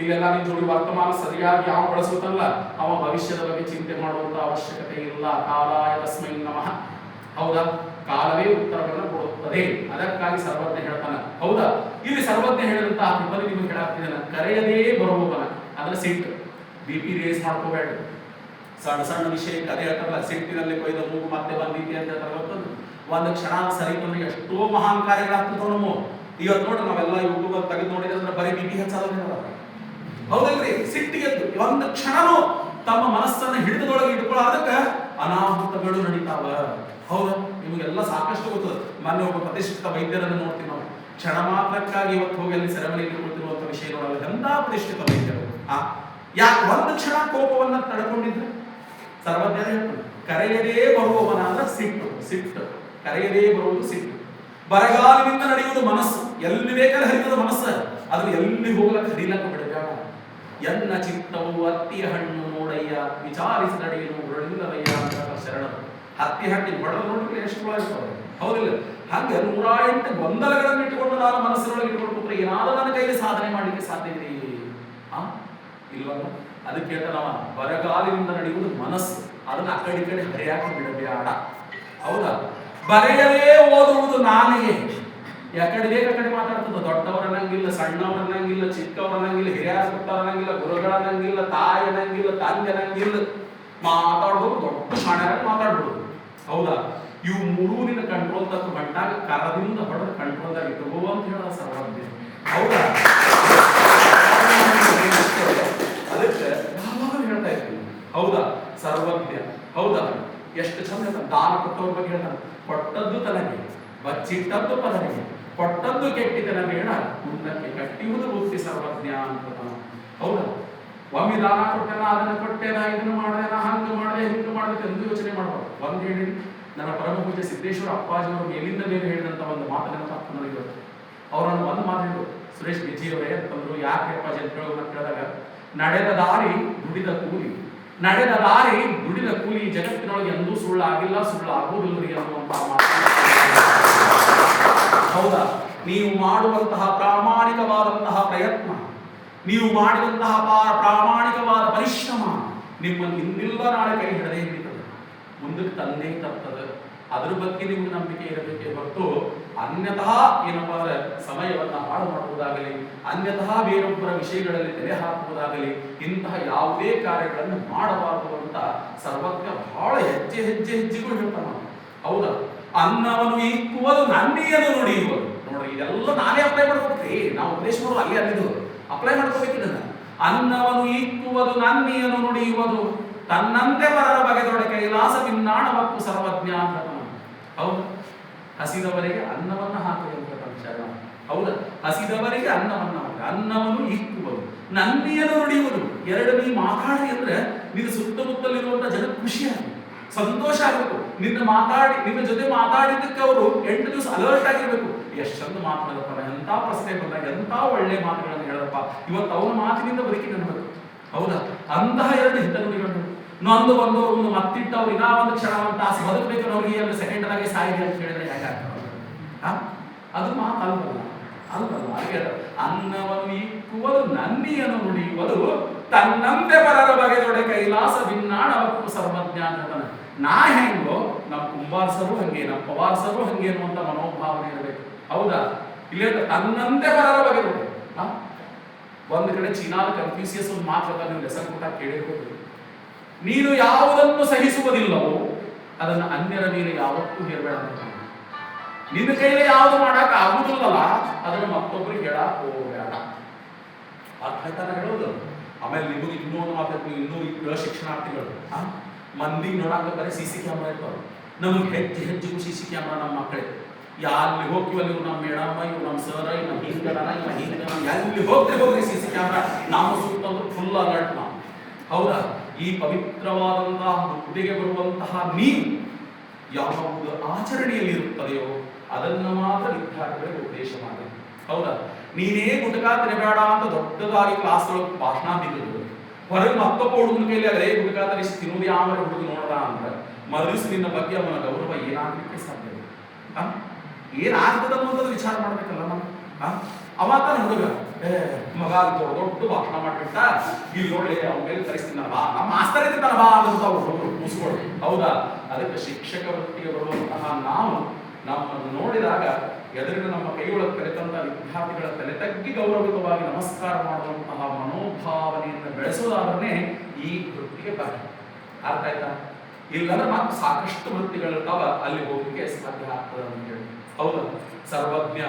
ಇಲ್ಲೆಲ್ಲ ನಿಮ್ ಜೋಡಿ ವರ್ತಮಾನ ಸರಿಯಾಗಿ ಯಾವ ಬಳಸುತ್ತಲ್ಲ, ಅವ ಭವಿಷ್ಯದ ಬಗ್ಗೆ ಚಿಂತೆ ಮಾಡುವಂತ ಅವಶ್ಯಕತೆ ಇಲ್ಲ. ಕಾಲಾಯ ತಸ್ಮೈ ನಮಃ. ಹೌದಾ? ಕಾಲವೇ ಉತ್ತರವನ್ನು ಕೊಡುತ್ತದೆ. ಅದಕ್ಕಾಗಿ ಸರ್ವಜ್ಞ ಹೇಳ್ತಾನ. ಹೌದಾ? ಇಲ್ಲಿ ಸರ್ವಜ್ಞ ಹೇಳಿದಂತಹ ತ್ರಿಪದಿ ನಿಮಗೆ ಹೇಳಾಗ್ತಿದ್ದಾನ. ಕರೆಯದೇ ಬರುವವನ ಅಂದ್ರೆ ಸಿಟ್ಟು. BP ರೇಸ್ ಮಾಡ್ಕೋಬೇಡ. ಸಣ್ಣ ಸಣ್ಣ ವಿಷಯಕ್ಕೆ ಅದೇ ಹೇಳ್ತಾರಲ್ಲ, ಸಿಟ್ಟಿನಲ್ಲಿ ಕೊಯ್ದ ಮೂಗು ಮತ್ತೆ ಬಂದಿದ್ದೆ ಅಂತ ಹೇಳ್ತಾರೆ. ಒಂದು ಕ್ಷಣ ಸರಿತಂದ್ರೆ ಎಷ್ಟೋ ಮಹಾನ್ ಕಾರ್ಯಗಳಾಗ್ತಿರ್ತಾವ ನಮ್ಮ. ಇವತ್ತು ನೋಡ್ರಿ, ನಾವೆಲ್ಲ ಯೂಟ್ಯೂಬ್ ಅಲ್ಲಿ ತೆಗೆದು ನೋಡಿದ್ರೆ ಅಂದ್ರೆ ಬರೀ BP ಹೆಚ್ಚಾದ. ಹೌದಲ್ರಿ? ಸಿಟ್ಟಿಗೆದ್ದು ಒಂದು ಕ್ಷಣನೂ ತಮ್ಮ ಮನಸ್ಸನ್ನ ಹಿಡಿದದೊಳಗೆ ಇಟ್ಕೊಳ್ಳೋದಕ್ಕೆ ಅನಾಹುತಗಳು ನಡೀತಾವ. ಹೌದಾ? ನಿಮಗೆಲ್ಲ ಸಾಕಷ್ಟು ಗೊತ್ತದ. ಮೊನ್ನೆ ಒಬ್ಬ ಪ್ರತಿಷ್ಠಿತ ವೈದ್ಯರನ್ನು ನೋಡ್ತೀವಿ ನಾವು. ಕ್ಷಣ ಮಾತ್ರಕ್ಕಾಗಿ ಇವತ್ತು ಹೋಗಿ ಅಲ್ಲಿ ಸೆರೆಮನೆಯಲ್ಲಿ ಕೊಡ್ತಿರುವಂತ ವಿಷಯ ನೋಡಲ್ಲ. ಎಂತ ಪ್ರತಿಷ್ಠಿತ ವೈದ್ಯರು. ಯಾಕೆ ಒಂದು ಕ್ಷಣ ಕೋಪವನ್ನ ತಡ್ಕೊಂಡಿದ್ರೆ? ಸರ್ವಜ್ಞರೇ ಹೇಳ್ತಾರೆ, ಕರೆಯದೇ ಬರುವವನ ಅಂದ್ರೆ ಸಿಟ್ಟು. ಸಿಟ್ಟು, ಕರೆಯದೇ ಬರುವುದು ಸಿಟ್ಟು. ಬರಗಾಲಿನಿಂದ ನಡೆಯುವುದು ಮನಸ್ಸು. ಎಲ್ಲಿ ಬೇಕಾದ್ರೆ ಹರಿತದ ಮನಸ್ಸು. ಅದ್ರ ಎಲ್ಲಿ ಹೋಗ್ಲಕ್ಕ ಹಿಡಿಲಕ್ಕ ಬಿಡಬೇಡ. ಎನ್ನ ಚಿತ್ತವು ಅತ್ತಿಯ ಹಣ್ಣು ನೋಡಯ್ಯ, ವಿಚಾರಿಸಿದಡೇನು ಉರಳಿಲ್ಲವಯ್ಯ ಅಂತ ಶರಣರು. ಹತ್ತಿ ಬಡದ ನೋಡಿದ್ರೆ ಎಷ್ಟು ಇರ್ತವೆ, ಹೌದಿಲ್ಲ? ಹಾಗೆ 108 ಗೊಂದಲಗಳನ್ನು ಇಟ್ಟುಕೊಂಡು ನಾನು ಮನಸ್ಸಿನೊಳಗೆ ಇಟ್ಕೊಂಡು ಕೂತ್ರೆ ಏನಾದರೂ ನನ್ನ ಕೈಯಲ್ಲಿ ಸಾಧನೆ ಮಾಡಲಿಕ್ಕೆ ಸಾಧ್ಯ ಇದೆ ಇಲ್ವಲ್ಲ? ಅದಕ್ಕೆ ಹೇಳ್ತಾನವ, ಬರಗಾಲಿನಿಂದ ನಡೆಯುವುದು ಮನಸ್ಸು, ಅದನ್ನ ಆ ಕಡೆ ಈ ಕಡೆ ಹರಿಯಾಕಿ ಬಿಡಬೇಡ. ಹೌದಾ? ಬರೆಯಲೇ ಓದುವುದು ನಾಲಿಗೆ. ಯಾಕಡೆ ಬೇಗ ಕಡೆ ಮಾತಾಡ್ತದ. ದೊಡ್ಡವರನ್ನಂಗಿಲ್ಲ, ಸಣ್ಣವರನ್ನಂಗಿಲ್ಲ, ಚಿಕ್ಕವರನ್ನಂಗಿಲ್ಲ, ಹಿರಿಯರ ಪುಟ್ಟವರನ್ನಂಗಿಲ್ಲ, ಗುರುಗಳನ್ನಂಗಿಲ್ಲ, ತಾಯಿ ಅನ್ನಂಗಿಲ್ಲ, ತಂದೆ ಅನ್ನಂಗಿಲ್ಲ. ಮಾತಾಡ್ಬೋದು, ದೊಡ್ಡ ಶಾಣ್ಯಾಗ ಮಾತಾಡ್ಬೋದು. ಹೌದಾ? ಇವು ಮೂರೂ ನಿನ್ನ ಕಂಟ್ರೋಲ್ ತಕ್ಕ ಮಟ್ಟಾಗ ಕರದಿಂದ ಹೊಡೆದು ಕಂಟ್ರೋಲ್ದಾಗ ಇಟ್ಕೋ ಅಂತ ಹೇಳ ಸರ್ವಜ್ಞ. ಹೌದಾ? ಅದಕ್ಕೆ ಯಾವಾಗ ಹೇಳ್ತಾ ಇರ್ತೀನಿ. ಹೌದಾ? ಸರ್ವಜ್ಞ. ಹೌದಾ? ಎಷ್ಟು ಚಂದ ದಾನ ಕೊಟ್ಟವ್ರ ಬಗ್ಗೆ ಹೇಳ್ತಾನೆ. ಕೊಟ್ಟದ್ದು ತನಗೆ, ಬಚ್ಚಿಟ್ಟದ್ದು ಪದನಿಗೆ, ಕೊಟ್ಟದ್ದು ಕೆಟ್ಟಿದ್ದನ ಬೇಡ, ಮುಂದಕ್ಕೆ ಕಟ್ಟಿಯುವುದು ಬುದ್ಧಿ ಸರ್ವಜ್ಞ ಅಂತ. ಹೌದಾ? ಒಮ್ಮೆ ದಾನ ಕೊಟ್ಟೆನ, ಅದನ್ನ ಕೊಟ್ಟೆನ, ಇದನ್ನು ಮಾಡ್ದೇನ, ಹಂಗ ಮಾಡಿದೆ, ಹಿಂಗ ಮಾಡಿದೆ ಎಂದು ಯೋಚನೆ ಮಾಡ್ಬಾರ್ದು. ಒಂದ್ ಹೇಳಿ, ನನ್ನ ಪರಮ ಪೂಜೆ ಸಿದ್ದೇಶ್ವರ ಅಪ್ಪಾಜಿಯವರು ಮೇಲಿಂದ ಮೇಲೆ ಹೇಳಿದಂತ ಒಂದು ಮಾತನ್ನ ತಪ್ಪು ನನಗೆ ಅವರನ್ನು ಒಂದು ಮಾತು ಹೇಳಿದ್ರು. ಸುರೇಶ್ ಬಿಜಿಯವರೇ ಅಂತಂದ್ರು. ಯಾಕೆ ಅಪ್ಪಾಜಿ ಅಂತ ಕೇಳಿದಾಗ, ನಡೆದ ದಾರಿ ದುಡಿದ ಕೂಲಿ, ನಡೆದ ದಾರಿ ದುಡಿದ ಕೂಲಿ ಜಗತ್ತಿನೊಳಗೆ ಎಂದೂ ಸುಳ್ಳಾಗಿಲ್ಲ, ಸುಳ್ಳಾಗುವುದಿಲ್ಲ ಅನ್ನುವಂತ ಮಾತು. ಹೌದಾ? ನೀವು ಮಾಡುವಂತಹ ಪ್ರಾಮಾಣಿಕವಾದಂತಹ ಪ್ರಯತ್ನ, ನೀವು ಮಾಡಿದಂತಹ ಪ್ರಾಮಾಣಿಕವಾದ ಪರಿಶ್ರಮ ನಿಮ್ಮನ್ನು ಇಂದಿಲ್ಲ ನಾಳೆ ಕೈ ಹಿಡದೇ ಹಿಡಿತದೆ, ಮುಂದಕ್ಕೆ ತಂದೇ ತರ್ತದೆ. ಅದ್ರ ಬಗ್ಗೆ ನಿಮ್ಗೆ ನಂಬಿಕೆ ಇರಬೇಕೇ ಹೊರತು ಅನ್ಯತಃ ಏನಪ್ಪಾ ಅಂದ್ರೆ ಸಮಯವನ್ನು ಹಾಳು ಮಾಡುವುದಾಗಲಿ, ಅನ್ಯತಃ ಬೇರೊಬ್ಬರ ವಿಷಯಗಳಲ್ಲಿ ತಲೆ ಹಾಕುವುದಾಗಲಿ, ಇಂತಹ ಯಾವುದೇ ಕಾರ್ಯಗಳನ್ನು ಮಾಡಬಾರದು ಅಂತ ಸರ್ವಜ್ಞ ಬಹಳ ಹೆಜ್ಜೆಗೂ ಹೇಳ್ತಾನ. ಹೌದಾ? ಅನ್ನವನ್ನು ಇಕ್ಕುವುದು ನನ್ನಿಯನ್ನು ನುಡಿಯುವುದು. ನೋಡ್ರಿ, ಇದೆಲ್ಲ ನಾನೇ ಅಪ್ಲೈ ಮಾಡ್ಕೋಬೇಕ್ರಿ. ನಾವು ಉಪದೇಶ ಮಾಡೋದು ಅಲ್ಲಿ ಅಲ್ಲಿದು ಅಪ್ಲೈ ಮಾಡ್ಕೋಬೇಕಿಲ್ಲ. ಅನ್ನವನ್ನು ಇಕ್ಕುವುದು ನನ್ನಿಯನ್ನು ನುಡಿಯುವುದು, ತನ್ನಂತೆ ಪರರ ಬಗೆದೊಡೆ ಕೈಲಾಸ ಭಿನ್ನಾಣವಕ್ಕೂ ಸರ್ವಜ್ಞ ಅಂತ. ಹೌದು? ಹಸಿದವರಿಗೆ ಅನ್ನವನ್ನ ಹಾಕುವುದು ಶರಣ. ಹೌದಾ? ಹಸಿದವರಿಗೆ ಅನ್ನವನ್ನ ಹಾಕಿ, ಅನ್ನವನ್ನು ಇಕ್ಕುವುದು, ನನ್ನಿಯನ್ನು ನುಡಿಯುವುದು. ಎರಡು ನೀ ಮಾತಾಡಿ ಅಂದ್ರೆ ನಿನ್ನ ಸುತ್ತಮುತ್ತಲಿರುವಂತಹ ಜನ ಖುಷಿಯಾಗಿ ಸಂತೋಷ ಆಗಬೇಕು. ನಿನ್ನ ಜೊತೆ ಮಾತಾಡಿದ್ದಕ್ಕೆ ಅವರು 8 ದಿವಸ ಅಲರ್ಟ್ ಆಗಿರ್ಬೇಕು. ಎಷ್ಟು ಚಂದ ಮಾತಾಡಪ್ಪ, ಎಂತ ಪ್ರಶ್ನೆ ಬಂದಾಗ ಎಂತ ಒಳ್ಳೆ ಮಾತುಗಳನ್ನು ಹೇಳಪ್ಪ, ಇವತ್ತು ಅವನ ಮಾತಿನಿಂದ ಬದುಕಿ ಕಾಣಬೇಕು. ಹೌದಾ? ಅಂತಹ 2 ಹಿತನುಡಿಗಳು. ನೊಂದು ಬಂದವರು ಒಂದು ಮತ್ತಿಟ್ಟವ್ರು ಇನ್ನೂ ಒಂದು ಕ್ಷಣ ಒಂದು ತಾಸು ಬದುಕಬೇಕು ಅವ್ರಿಗೆ ಒಂದು ಸೆಕೆಂಡ್ನಾಗೆ ಸಾಯಿದೆ ಅಂತ ಹೇಳಿದ್ರೆ ಹೇಗಾಗ್ತದೆ? ಅದು ಮಾತಲ್ವಲ್ಲ, ಅಲ್ವಲ್ಲ. ಹಾಗೆ ಅನ್ನವನ್ನು ಇಕ್ಕುವುದು ನನ್ನಿಯನ್ನು ನುಡಿಯುವುದು, ತನ್ನಂತೆ ಪರರ ಬಗೆದೊಡೆ ಕೈಲಾಸ ಭಿನ್ನಾಣವಕ್ಕೂ ಸರ್ವಜ್ಞ ಅಂತ. ನಾ ಹೆಂಗೋ ನಮ್ಮ ಕುಂಬಾರಸರು ಹಂಗೆ, ನಮ್ಮ ಪವಾರಸರು ಹಂಗೆ ಅನ್ನುವಂತ ಮನೋಭಾವನೆ ಇರಬೇಕು. ಹೌದಾ? ಇಲ್ಲಿ ತನ್ನಂತೆ ಪರರ ಬಗೆದೊಡೆ. ಒಂದು ಕಡೆ ಚೀನಾದ ಕನ್ಫ್ಯೂಸಿಯಸ್ ಒಂದು ಮಾತು ನೀವು ಲೆಸನ್ ಕೊಟ್ಟ ಕೇಳಿರ್ಬೇಕು. ನೀನು ಯಾವುದನ್ನು ಸಹಿಸುವುದಿಲ್ಲವೋ ಅದನ್ನು ಅನ್ಯರ ಮೇಲೆ ಯಾವತ್ತೂ ಹೇರಬೇಡ ಅಂತ. ನಿನ್ನ ಕೈಲಿ ಯಾವುದು ಮಾಡಕ್ ಆಗುದಿಲ್ಲಲ್ಲ ಅದನ್ನು ಮತ್ತೊಬ್ಬರಿಗೆ ಹೇಳಕ್ ಹೋಗಬೇಡ. ಅರ್ಥಾಯ್ತಾನ ಹೇಳೋದು. ಆಮೇಲೆ ನಿಮಗೆ ಇನ್ನೂ ಒಂದು ಮಾತಾಡ್ತೀವಿ, ಇನ್ನೂ ಈ ಶಿಕ್ಷಣಾರ್ಥಿಗಳು ಮಂದಿಗೆ ನೋಡಾಕ ಬರೀ CC ಕ್ಯಾಮ್ರಾ ಇರ್ತಾವೆ. ನಮಗೆ ಹೆಚ್ಚಿಗೂ CC ಕ್ಯಾಮ್ರಾ ನಮ್ಮ ಮಕ್ಕಳೇ. ಎಲ್ಲಿ ಹೋಗ್ತೀವಲ್ಲಿ ಇವ್ರು ನಮ್ಮ ಮೇಡಮ್ಮ, ಇವ್ರು ನಮ್ಮ ಸರ್, ಇವ್ರು ಹಿಂಗಡನ, ಇವ ಹಿಂಗಡನ, ಎಲ್ಲಿ ಹೋಗ್ರಿ CC ಕ್ಯಾಮ್ರಾ. ನಾವು ಸುತ್ತಂದ್ರೆ ಫುಲ್ ಅಲರ್ಟ್ ನಾವು. ಹೌದಾ? ಈ ಪವಿತ್ರವಾದಂತಹ ಹುದ್ದೆಗೆ ಬರುವಂತಹ ನೀವು ಯಾವುದು ಆಚರಣೆಯಲ್ಲಿ ಇರುತ್ತದೆಯೋ ಅದನ್ನು ಮಾತ್ರ ವಿದ್ಯಾರ್ಥಿಗಳಿಗೆ ಉಪದೇಶ ಮಾಡಿ. ಹೌದಾ? ನೀನೇ ಗುಟಕ ತಿನ್ನಬೇಡ ಅಂತ ದೊಡ್ಡದಾಗಿ ಕ್ಲಾಸ್ ಒಳಗೆ ಭಾಷಣ ಬಿದ್ದು ಹೊರಗೆ ಮತ್ತೊಬ್ಬ ಹುಡುಗನ ಕೈಲಿ ಅದೇ ಗುಟಕ ತರಿಸಿ ತಿನ್ನುವುದು ಯಾವ ಹುಡುಗ ನೋಡದ ಅಂದ್ರೆ ಮರುದಿವ್ಸ ನಿನ್ನ ಬಗ್ಗೆ ಅವನ ಗೌರವ ಏನಾಗಲಿಕ್ಕೆ ಸಾಧ್ಯ ಇದೆ? ಏನಾಗ್ತದ ಅನ್ನೋದು ವಿಚಾರ ಮಾಡ್ಬೇಕಲ್ಲ ನಾವು. ಅವಾತಾನ ಹುಡುಗ ಮಗ ದೊಡ್ಡ ಭಾಷಣ ಮಾಡ್ಬಿಟ್ಟ, ಇಲ್ಲಿ ನೋಡ್ಲಿ ಅವ್ನ ಮೇಲೆ ಕರೆಸ್ತೀನಿ ಬಾ, ನಮ್ಮ ಮಾಸ್ತರ್ ಇರ್ತಾನ ಬಾ ಅಂತ ಹುಡುಗರು ಕೂಸ್ಕೊಡು. ಹೌದಾ? ಅದಕ್ಕೆ ಶಿಕ್ಷಕ ವೃತ್ತಿಗೆ ಬರುವಂತಹ ನಾವು ನಮ್ಮನ್ನು ನೋಡಿದಾಗ ಎದುರಿನ ನಮ್ಮ ಕೈಯೊಳಗೆ ಕರೆತಂತ ವಿದ್ಯಾರ್ಥಿಗಳ ತಲೆ ತಗ್ಗಿ ಗೌರವಿತವಾಗಿ ನಮಸ್ಕಾರ ಮಾಡುವಂತಹ ಮನೋಭಾವನೆಯನ್ನು ಬೆಳೆಸೋದಾದ್ರೆ ಈ ವೃತ್ತಿಗೆ ಬರ. ಅರ್ಥ ಆಯ್ತಾ? ಇಲ್ಲಂದ್ರೆ ಮತ್ತೆ ಸಾಕಷ್ಟು ವೃತ್ತಿಗಳಿರ್ತಾವ, ಅಲ್ಲಿ ಹೋಗ್ಲಿಕ್ಕೆ ಸಾಧ್ಯ ಆಗ್ತದೆ ಅಂತ ಹೇಳಿ. ಹೌದಾ? ಸರ್ವಜ್ಞ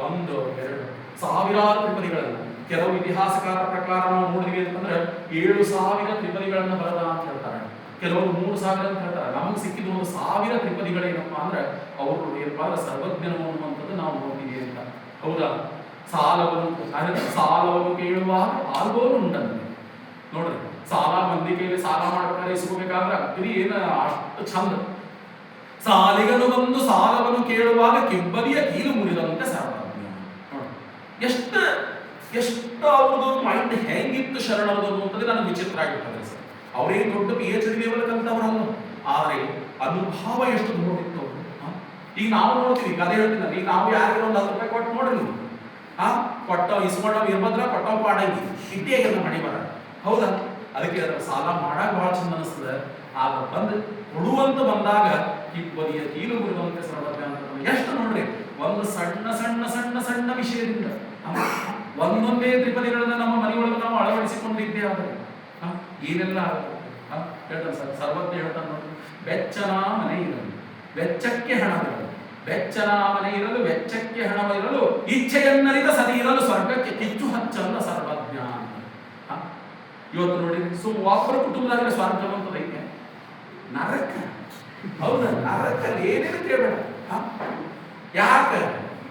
1, 2 ಸಾವಿರಾರು ತ್ರಿಪದಿಗಳನ್ನು, ಕೆಲವು ಇತಿಹಾಸಕಾರರ ಪ್ರಕಾರ ನಾವು ನೋಡಿದ್ವಿ ಅಂತಂದ್ರೆ 7,000 ತ್ರಿಪದಿಗಳನ್ನು ಬರದ ಅಂತ ಹೇಳ್ತಾರೆ, ಕೆಲವರು 3,000 ಅಂತ ಹೇಳ್ತಾರೆ. ನಮಗೆ ಸಿಕ್ಕಿದ 1,000 ತ್ರಿಪದಿಗಳೇನಪ್ಪ ಅಂದ್ರೆ ಅವರು ಏನಪ್ಪಾ ಅಂದ್ರೆ ಸರ್ವಜ್ಞನು ಅನ್ನುವಂಥದ್ದು ನಾವು ನೋಡ್ತೀವಿ ಅಂತ. ಹೌದಾ? ಸಾಲವನ್ನು ಕೇಳುವಾಗ ಆಲ್ಬೋನು ಉಂಟಂತೆ. ನೋಡ್ರಿ, ಸಾಲ ಮಂದಿ ಕೈಲಿ ಸಾಲ ಮಾಡ್ಬೇಕಾದ್ರೆ ಇಸ್ಕೋಬೇಕಾದ್ರೆ ಅಗ್ರಿ ಏನ ಅಷ್ಟು ಚಂದ. ಸಾಲಿಗನು ಬಂದು ಸಾಲವನ್ನು ಕೇಳುವಾಗ ಕಿಬ್ಬದಿಯ ಕೀಲು ಮುರಿದಂತೆ ಸರ್ವಜ್ಞ. ಎಷ್ಟು ಅವ್ರದ್ದು ಮೈಂಡ್ ಹೆಂಗಿತ್ತು ಶರಣರದು ಅನ್ನುವಂಥದ್ದು ನನಗೆ ವಿಚಿತ್ರ ಆಗಿರ್ತದೆ ಸರ್. ಅವ್ರೇನು ದೊಡ್ಡ PhD ಲೆವೆಲ್ ಕಲಿತವರಲ್ಲ, ಆದರೆ ಅನುಭವ ಎಷ್ಟು ನೋಡಿತ್ತು. ಈಗ ನಾವು ನೋಡ್ತೀವಿ, ಕதை ಹೇಳ್ತೀನಿ, ಈಗ ನಾವು ಯಾರಿಗೆ ಒಂದು 10 ರೂಪಾಯಿ ಕೊಟ್ಟು ನೋಡ್ರಿ ನೀವು, ಕೊಟ್ಟ ಇಸ್ಕೊಂಡವ್ ಇರ್ಬದ್ರ ಕೊಟ್ಟವ್ ಪಾಡಂಗಿ ಇಟ್ಟೇ ಆಗಿಲ್ಲ ಮಣಿ ಬರ. ಹೌದಾ? ಅದಕ್ಕೆ ಅದರ ಸಾಲ ಮಾಡಾಕ ಬಹಳ ಚಂದ ಅನಿಸ್ತದೆ. ಆಗ ಬಂದು ಕೊಡುವಂತ ಬಂದಾಗ ಬದಿಯ ಕೀಲು ಬಿಡುವಂತೆ ಸರ್ವಜ್ಞ ಅಂತ ಎಷ್ಟು ನೋಡ್ರಿ, ಒಂದು ಸಣ್ಣ ಸಣ್ಣ ಸಣ್ಣ ಸಣ್ಣ ವಿಷಯದಿಂದ ಒಂದೊಂದೇ ತ್ರಿಪದಿಗಳನ್ನ ನಮ್ಮ ಮನೆಯೊಳಗೆ ನಾವು ಅಳವಡಿಸಿಕೊಂಡಿದ್ದೇ ಆದರೆ ಏನೆಲ್ಲ ಹೇಳ್ತಾನೆ ಸರ್ ಸರ್ವಜ್ಞ ಹೇಳ್ತಾನೆ ನೋಡ್ರಿ. ಬೆಚ್ಚನ ಮನೆ ಇರಲು ವೆಚ್ಚಕ್ಕೆ ಹಣವಿರಲು, ಬೆಚ್ಚನ ಮನೆ ಇರಲು ವೆಚ್ಚಕ್ಕೆ ಹಣವಿರಲು, ಇಚ್ಛೆಯನ್ನರಿತ ಸದಿ ಇರಲು ಸ್ವರ್ಗಕ್ಕೆ ಕಿಚ್ಚು ಹಚ್ಚಲ್ಲ ಸರ್ವಜ್ಞ. ಇವತ್ತು ನೋಡಿ ಒಬ್ಬರ ಕುಟುಂಬದಾಗ ಸ್ವರ್ಗ ಅಂತದೈತೆ, ನರಕ. ಹೌದ? ನರಕಲ್ಲಿ ಏನೇನು ಕೇಳಬೇಡ. ಯಾಕ?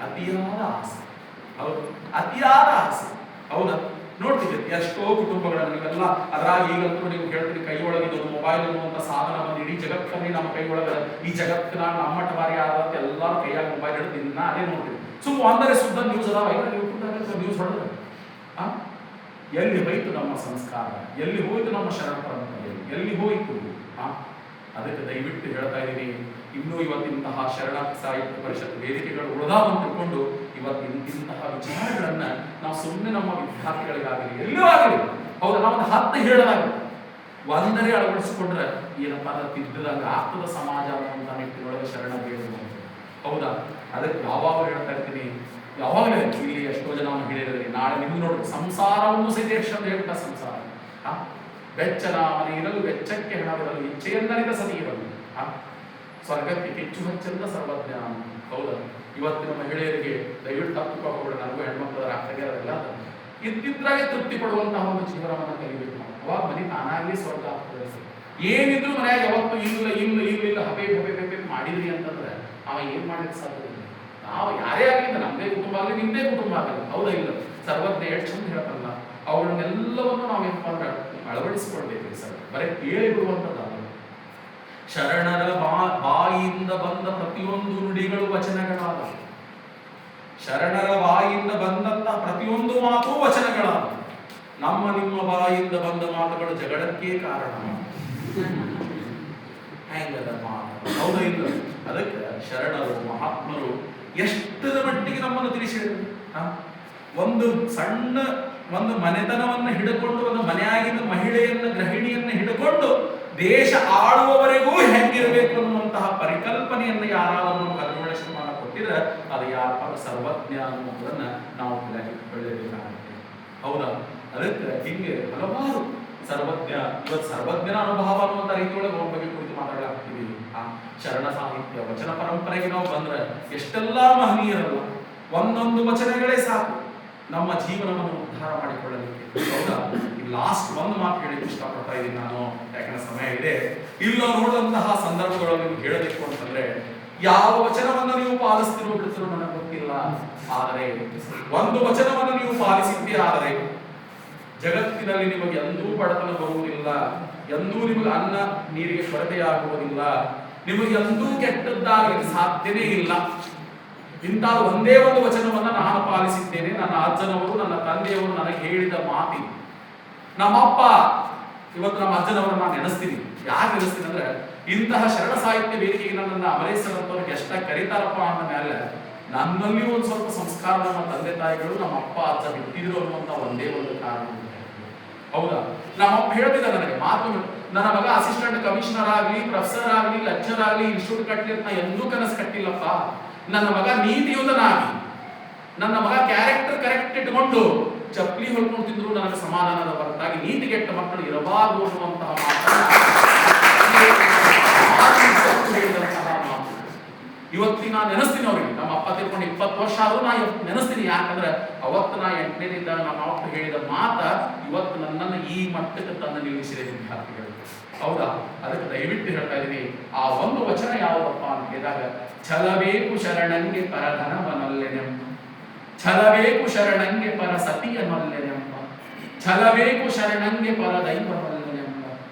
ಅತಿಯಾದ ಆಸೆ. ಹೌದು, ಅತಿಯಾದ ಆಸೆ. ಹೌದಾ? ನೋಡ್ತೀವಿ ಎಷ್ಟೋ ಕುಟುಂಬಗಳನ್ನು ನೀವೆಲ್ಲ ಅದ್ರಾಗ ಈಗಂತೂ ನೀವು ಹೇಳ್ತೀರಿ, ಕೈ ಒಳಗೆ ಒಂದು ಮೊಬೈಲ್ ಅನ್ನುವಂಥ ಸಾಧನ ಬಂದು ಇಡೀ ಜಗತ್ತಲ್ಲಿ ನಮ್ಮ ಕೈ ಒಳಗೆ ಈ ಜಗತ್ತಿನ ನಮ್ಮಟ್ಟ ಬಾರಿ ಆದಂತ ಎಲ್ಲರೂ ಕೈಯಾಗ ಮೊಬೈಲ್ ಹಿಡಿದು ದಿನ ಅದೇ ನೋಡ್ತೀವಿ. ಅಂದರೆ ಶುದ್ಧ ನ್ಯೂಸ್ ಅದಾವ, ನ್ಯೂಸ್ ಹೊಡೆದ್ರೆ ಎಲ್ಲಿ ಹೋಯ್ತು ನಮ್ಮ ಸಂಸ್ಕಾರ, ಎಲ್ಲಿ ಹೋಯ್ತು ನಮ್ಮ ಶರಣ ಪರಂಪರೆ, ಎಲ್ಲಿ ಹೋಯ್ತು? ಅದಕ್ಕೆ ದಯವಿಟ್ಟು ಹೇಳ್ತಾ ಇದ್ದೀನಿ, ಇನ್ನೂ ಇವತ್ತಿಂತಹ ಶರಣ ಸಾಹಿತ್ಯ ಪರಿಷತ್ ವೇದಿಕೆಗಳು ಉಳಿದಾವಂತ ತಿಳ್ಕೊಂಡು ಇವತ್ತಿಂತಹ ವಿಚಾರಗಳನ್ನ ನಾವು ಸುಮ್ಮನೆ ನಮ್ಮ ವಿದ್ಯಾರ್ಥಿಗಳಿಗಾಗಲಿ ಎಲ್ಲೂ ಆಗಲಿ, ಹೌದಾ, ನಾವೊಂದು 10 ಹೇಳಲಾಗ ಒಂದರೆ ಅಳವಡಿಸಿಕೊಂಡ್ರೆ ಏನಪ್ಪಾ ತಿದ್ದಿದಾಗ ಆಗ್ತದ ಸಮಾಜ ಅನ್ನುವಂಥ ನಿಟ್ಟಿನೊಳಗೆ ಶರಣ ಬೇಡ. ಹೌದಾ? ಅದಕ್ಕೆ ಯಾವಾಗ ಹೇಳ್ತಾ ಇರ್ತೀನಿ, ಯಾವಾಗಲೇ ಇಲ್ಲಿ ಎಷ್ಟೋ ಜನ ಹೇಳಿದ್ರೆ ನಾಳೆ ನಿಮ್ಗೆ ನೋಡ್ರಿ ಸಂಸಾರವನ್ನು ಸಹಿತ ಅಂತ ಹೇಳ್ತಾ ಸಂಸಾರ ವೆಚ್ಚನ ಮನೆ ಇರಲು ವೆಚ್ಚಕ್ಕೆ ಹಣವಿರಲು, ಇಚ್ಛೆಯನ್ನರಿತ ಸತಿ ಇರಲು, ಸ್ವರ್ಗಕ್ಕೆ ಕಿಚ್ಚು ಹಚ್ಚಂದ ಸರ್ವಜ್ಞ. ಹೌದಾ? ಇವತ್ತಿನ ಮಹಿಳೆಯರಿಗೆ ದಯವಿಟ್ಟು ತಪ್ಪುಕೊಳ್ಳ, ನನಗೂ ಹೆಣ್ಮಕ್ಳು ಆಗ್ತದೆ ಅದೆಲ್ಲ ಇದ್ದಿದ್ರಾಗೆ ತೃಪ್ತಿ ಪಡುವಂತಹ ಒಂದು ಜೀವನವನ್ನು ಕಲಿಬೇಕು ನಾವು. ಅವಾಗ ಮನೆ ತಾನಾಗಲಿ ಸ್ವರ್ಗ ಆಗ್ತದೆ. ಏನಿದ್ರು ಮನೆಯಾಗ ಯಾವತ್ತು ಇಲ್ಲ ಹಬೆ ಹಬೆ ಹಬೆ ಮಾಡಿದ್ರಿ ಅಂತಂದ್ರೆ ಅವ ಏನ್ ಮಾಡ್ಲಿಕ್ಕೆ ಸಾಧ್ಯ ಇಲ್ಲ. ನಾವು ಯಾರೇ ಆಗಲಿ, ನಮ್ಮದೇ ಕುಟುಂಬ ಆಗಲಿ ನಿಮ್ಮದೇ ಕುಟುಂಬ ಆಗಲಿ, ಹೌದಾ ಇಲ್ಲ, ಸರ್ವಜ್ಞ ಎಷ್ಟು ಚಂದ ಹೇಳ್ತಾರಲ್ಲ, ಅವುಗಳನ್ನೆಲ್ಲವನ್ನು ನಾವೇನಪ್ಪ ಅಂದ್ರೆ ಅಳವಡಿಸಿಕೊಳ್ಬೇಕು ಸರ್. ಬರೀ ಕೇಳಿ ಬಿಡುವಂಥದ್ದು. ಶರಣರ ಬಾಯಿಯಿಂದ ಬಂದ ಪ್ರತಿಯೊಂದು ನುಡಿಗಳು ವಚನಗಳಾದ, ಶರಣರ ಬಾಯಿಯಿಂದ ಬಂದಂತಹ ಪ್ರತಿಯೊಂದು ಮಾತು ವಚನಗಳಾದ. ನಮ್ಮ ನಿಮ್ಮ ಬಾಯಿಯಿಂದ ಬಂದ ಮಾತುಗಳು ಜಗಳಕ್ಕೆ ಕಾರಣ. ಹೆಂಗದ ಮಾತು? ಹೌದಾ ಇಲ್ಲ? ಅದಕ್ಕೆ ಶರಣರು ಮಹಾತ್ಮರು ಎಷ್ಟರ ಮಟ್ಟಿಗೆ ನಮ್ಮನ್ನು ತಿಳಿಸಿದರು. ಒಂದು ಮನೆತನವನ್ನು ಹಿಡ್ಕೊಂಡು, ಒಂದು ಮನೆಯಾಗಿನ ಮಹಿಳೆಯನ್ನ ಗೃಹಿಣಿಯನ್ನ ಹಿಡ್ಕೊಂಡು ದೇಶ ಆಳುವವರೆಗೂ ಹೆಂಗಿರಬೇಕು ಅನ್ನುವಂತಹ ಪರಿಕಲ್ಪನೆಯನ್ನು ಯಾರಾದರೂ ಕಲ್ಪನೆ ಕೊಟ್ಟಿದ್ರೆ ಅದು ಯಾರಪ್ಪ? ಸರ್ವಜ್ಞ ಅನ್ನುವುದನ್ನ ನಾವು ಬೆಳೆಯಬೇಕಾಗುತ್ತೆ. ಹೌದಾ? ಅದಕ್ಕೆ ಹಿಂಗೆ ಹಲವಾರು ಸರ್ವಜ್ಞ, ಇವತ್ತು ಸರ್ವಜ್ಞನ ಅನುಭವ ಅನ್ನುವಂಥ ರೀತಿಯೊಳಗೆ ಅವ್ರ ಬಗ್ಗೆ ಕುರಿತು ಮಾತಾಡಲಾಗ್ತೀವಿ. ಶರಣ ಸಾಹಿತ್ಯ ವಚನ ಪರಂಪರೆಗೆ ನಾವು ಬಂದ್ರೆ ಎಷ್ಟೆಲ್ಲಾ ಮಹನೀಯರಲ್ಲ, ಒಂದೊಂದು ವಚನಗಳೇ ಸಾಕು ನಮ್ಮ ಜೀವನವನ್ನು ಉದ್ಧಾರ ಮಾಡಿಕೊಳ್ಳಲಿಕ್ಕೆ. ಹೌದಾ? ಲಾಸ್ಟ್ ಒಂದು ಮಾತು ಹೇಳಿ ಇಷ್ಟಪಡ್ತಾ ಇದ್ದೀನಿ ನಾನು, ಯಾಕಂದ್ರೆ ಸಮಯ ಇದೆ. ಇಲ್ಲ ನೋಡಿದಂತಹ ಸಂದರ್ಭಗಳಲ್ಲಿ ನೀವು ಹೇಳಬೇಕು ಅಂತಂದ್ರೆ, ಯಾವ ವಚನವನ್ನು ನೀವು ಪಾಲಿಸ್ತಿರೋ ಬಿಡ್ತಿರೋ ನನಗೆ ಗೊತ್ತಿಲ್ಲ, ಆದರೆ ಒಂದು ವಚನವನ್ನು ನೀವು ಪಾಲಿಸಿದ್ದೇ ಆದರೆ ಜಗತ್ತಿನಲ್ಲಿ ನಿಮಗೆ ಎಂದೂ ಬಡತನ ಬರುವುದಿಲ್ಲ, ಎಂದೂ ನಿಮಗೆ ಅನ್ನ ನೀರಿಗೆ ಕೊರತೆಯಾಗುವುದಿಲ್ಲ, ನಿಮಗೆ ಎಂದೂ ಕೆಟ್ಟದ್ದಾಗಲಿ ಸಾಧ್ಯನೇ ಇಲ್ಲ. ಇಂಥ ಒಂದೇ ಒಂದು ವಚನವನ್ನ ನಾನು ಪಾಲಿಸಿದ್ದೇನೆ. ನನ್ನ ಅಜ್ಜನವರು, ನನ್ನ ತಂದೆಯವರು ನನಗೆ ಹೇಳಿದ ಮಾತಿ. ನಮ್ಮಪ್ಪ, ಇವತ್ತು ನಮ್ಮ ಅಜ್ಜನವರು ನಾನು ನೆನೆಸ್ತೀನಿ. ಯಾಕೆ ನೆನೆಸ್ತೀನಿ ಅಂದ್ರೆ, ಇಂತಹ ಶರಣ ಸಾಹಿತ್ಯ ವೇದಿಕೆಗೆ ನನ್ನ ಅಮರೇಶ್ವರ ಅಂತವ್ರಿಗೆ ಎಷ್ಟಾಗಿ ಕರೀತಾರಪ್ಪ ಅಂದ ಮೇಲೆ ನನ್ನಲ್ಲಿ ಒಂದು ಸ್ವಲ್ಪ ಸಂಸ್ಕಾರ ನಮ್ಮ ತಂದೆ ತಾಯಿಗಳು, ನಮ್ಮ ಅಪ್ಪ ಅಜ್ಜ ಬಿಟ್ಟಿದ್ರು ಅನ್ನುವಂತ ಒಂದೇ ಒಂದು ಕಾರಣ. ಹೌದಾ? ನಮ್ಮಪ್ಪ ಹೇಳ್ತಿದ್ದ ನನಗೆ ಮಾತು, ನನ್ನ ಮಗ ಅಸಿಸ್ಟೆಂಟ್ ಕಮಿಷನರ್ ಆಗ್ಲಿ, ಪ್ರೊಫೆಸರ್ ಆಗ್ಲಿ, ಲೆಕ್ಚರ್ ಆಗ್ಲಿ, ಇನ್ಸ್ಟಿಟ್ಯೂಟ್ ಕಟ್ಟಲಿ ಅಂತ ಎಂದೂ ಕನಸು ಕಟ್ಟಿಲ್ಲಪ್ಪ. ನನ್ನ ಮಗ ನೀತಿಯುತನಾಗಿ, ನನ್ನ ಮಗ ಕ್ಯಾರೆಕ್ಟರ್ ಕರೆಕ್ಟ್ ಇಟ್ಕೊಂಡು ಚಪ್ಪಲಿ ಹೊಲ್ಕೊಂಡು ತಿಂದ್ರು ನನಗೆ ಸಮಾಧಾನದ ಹೊರತಾಗಿ ನೀತಿಗೆಟ್ಟ ಮಕ್ಕಳು ಇರಬಾರದು ಅನ್ನುವಂತಹ ಮಾತು ಇವತ್ತಿನ ನೆನೆಸ್ತೀನಿ ಅವ್ರಿಗೆ. ನಮ್ಮ ಅಪ್ಪ ತಿಳ್ಕೊಂಡು 20 ವರ್ಷ ಆದ್ರೂ ನಾ ನೆನೆಸ್ತೀನಿ. ಯಾಕಂದ್ರೆ ಅವತ್ತು ನಾ 8ನೇದಿಂದ ನಮ್ಮ ಅಪ್ಪ ಹೇಳಿದ ಮಾತ ಇವತ್ತು ನನ್ನನ್ನು ಈ ಮಟ್ಟಕ್ಕೆ ತಂದು ನಿಲ್ಲಿಸಿದೆ ವಿದ್ಯಾರ್ಥಿಗಳು. ಹೌದಾ? ಅದಕ್ಕೆ ದಯವಿಟ್ಟು ಹೇಳ್ತಾ ಇದೀನಿ, ಆ ಒಂದು ವಚನ ಯಾವುದಪ್ಪ ಅಂತ ಹೇಳಿದಾಗ, ಛಲಬೇಕು ಶರಣಂಗೆ ಪರಧನವನಲ್ಲೆನೆಂಬ, ಛಲಬೇಕು ಶರಣಂಗೆ ಪರ ಸತಿಯನಲ್ಲೆನೆಂಬ, ಛಲಬೇಕು ಶರಣಂಗೆ ಪರ ದೈವವಲ್ಲೆನೆಂಬ,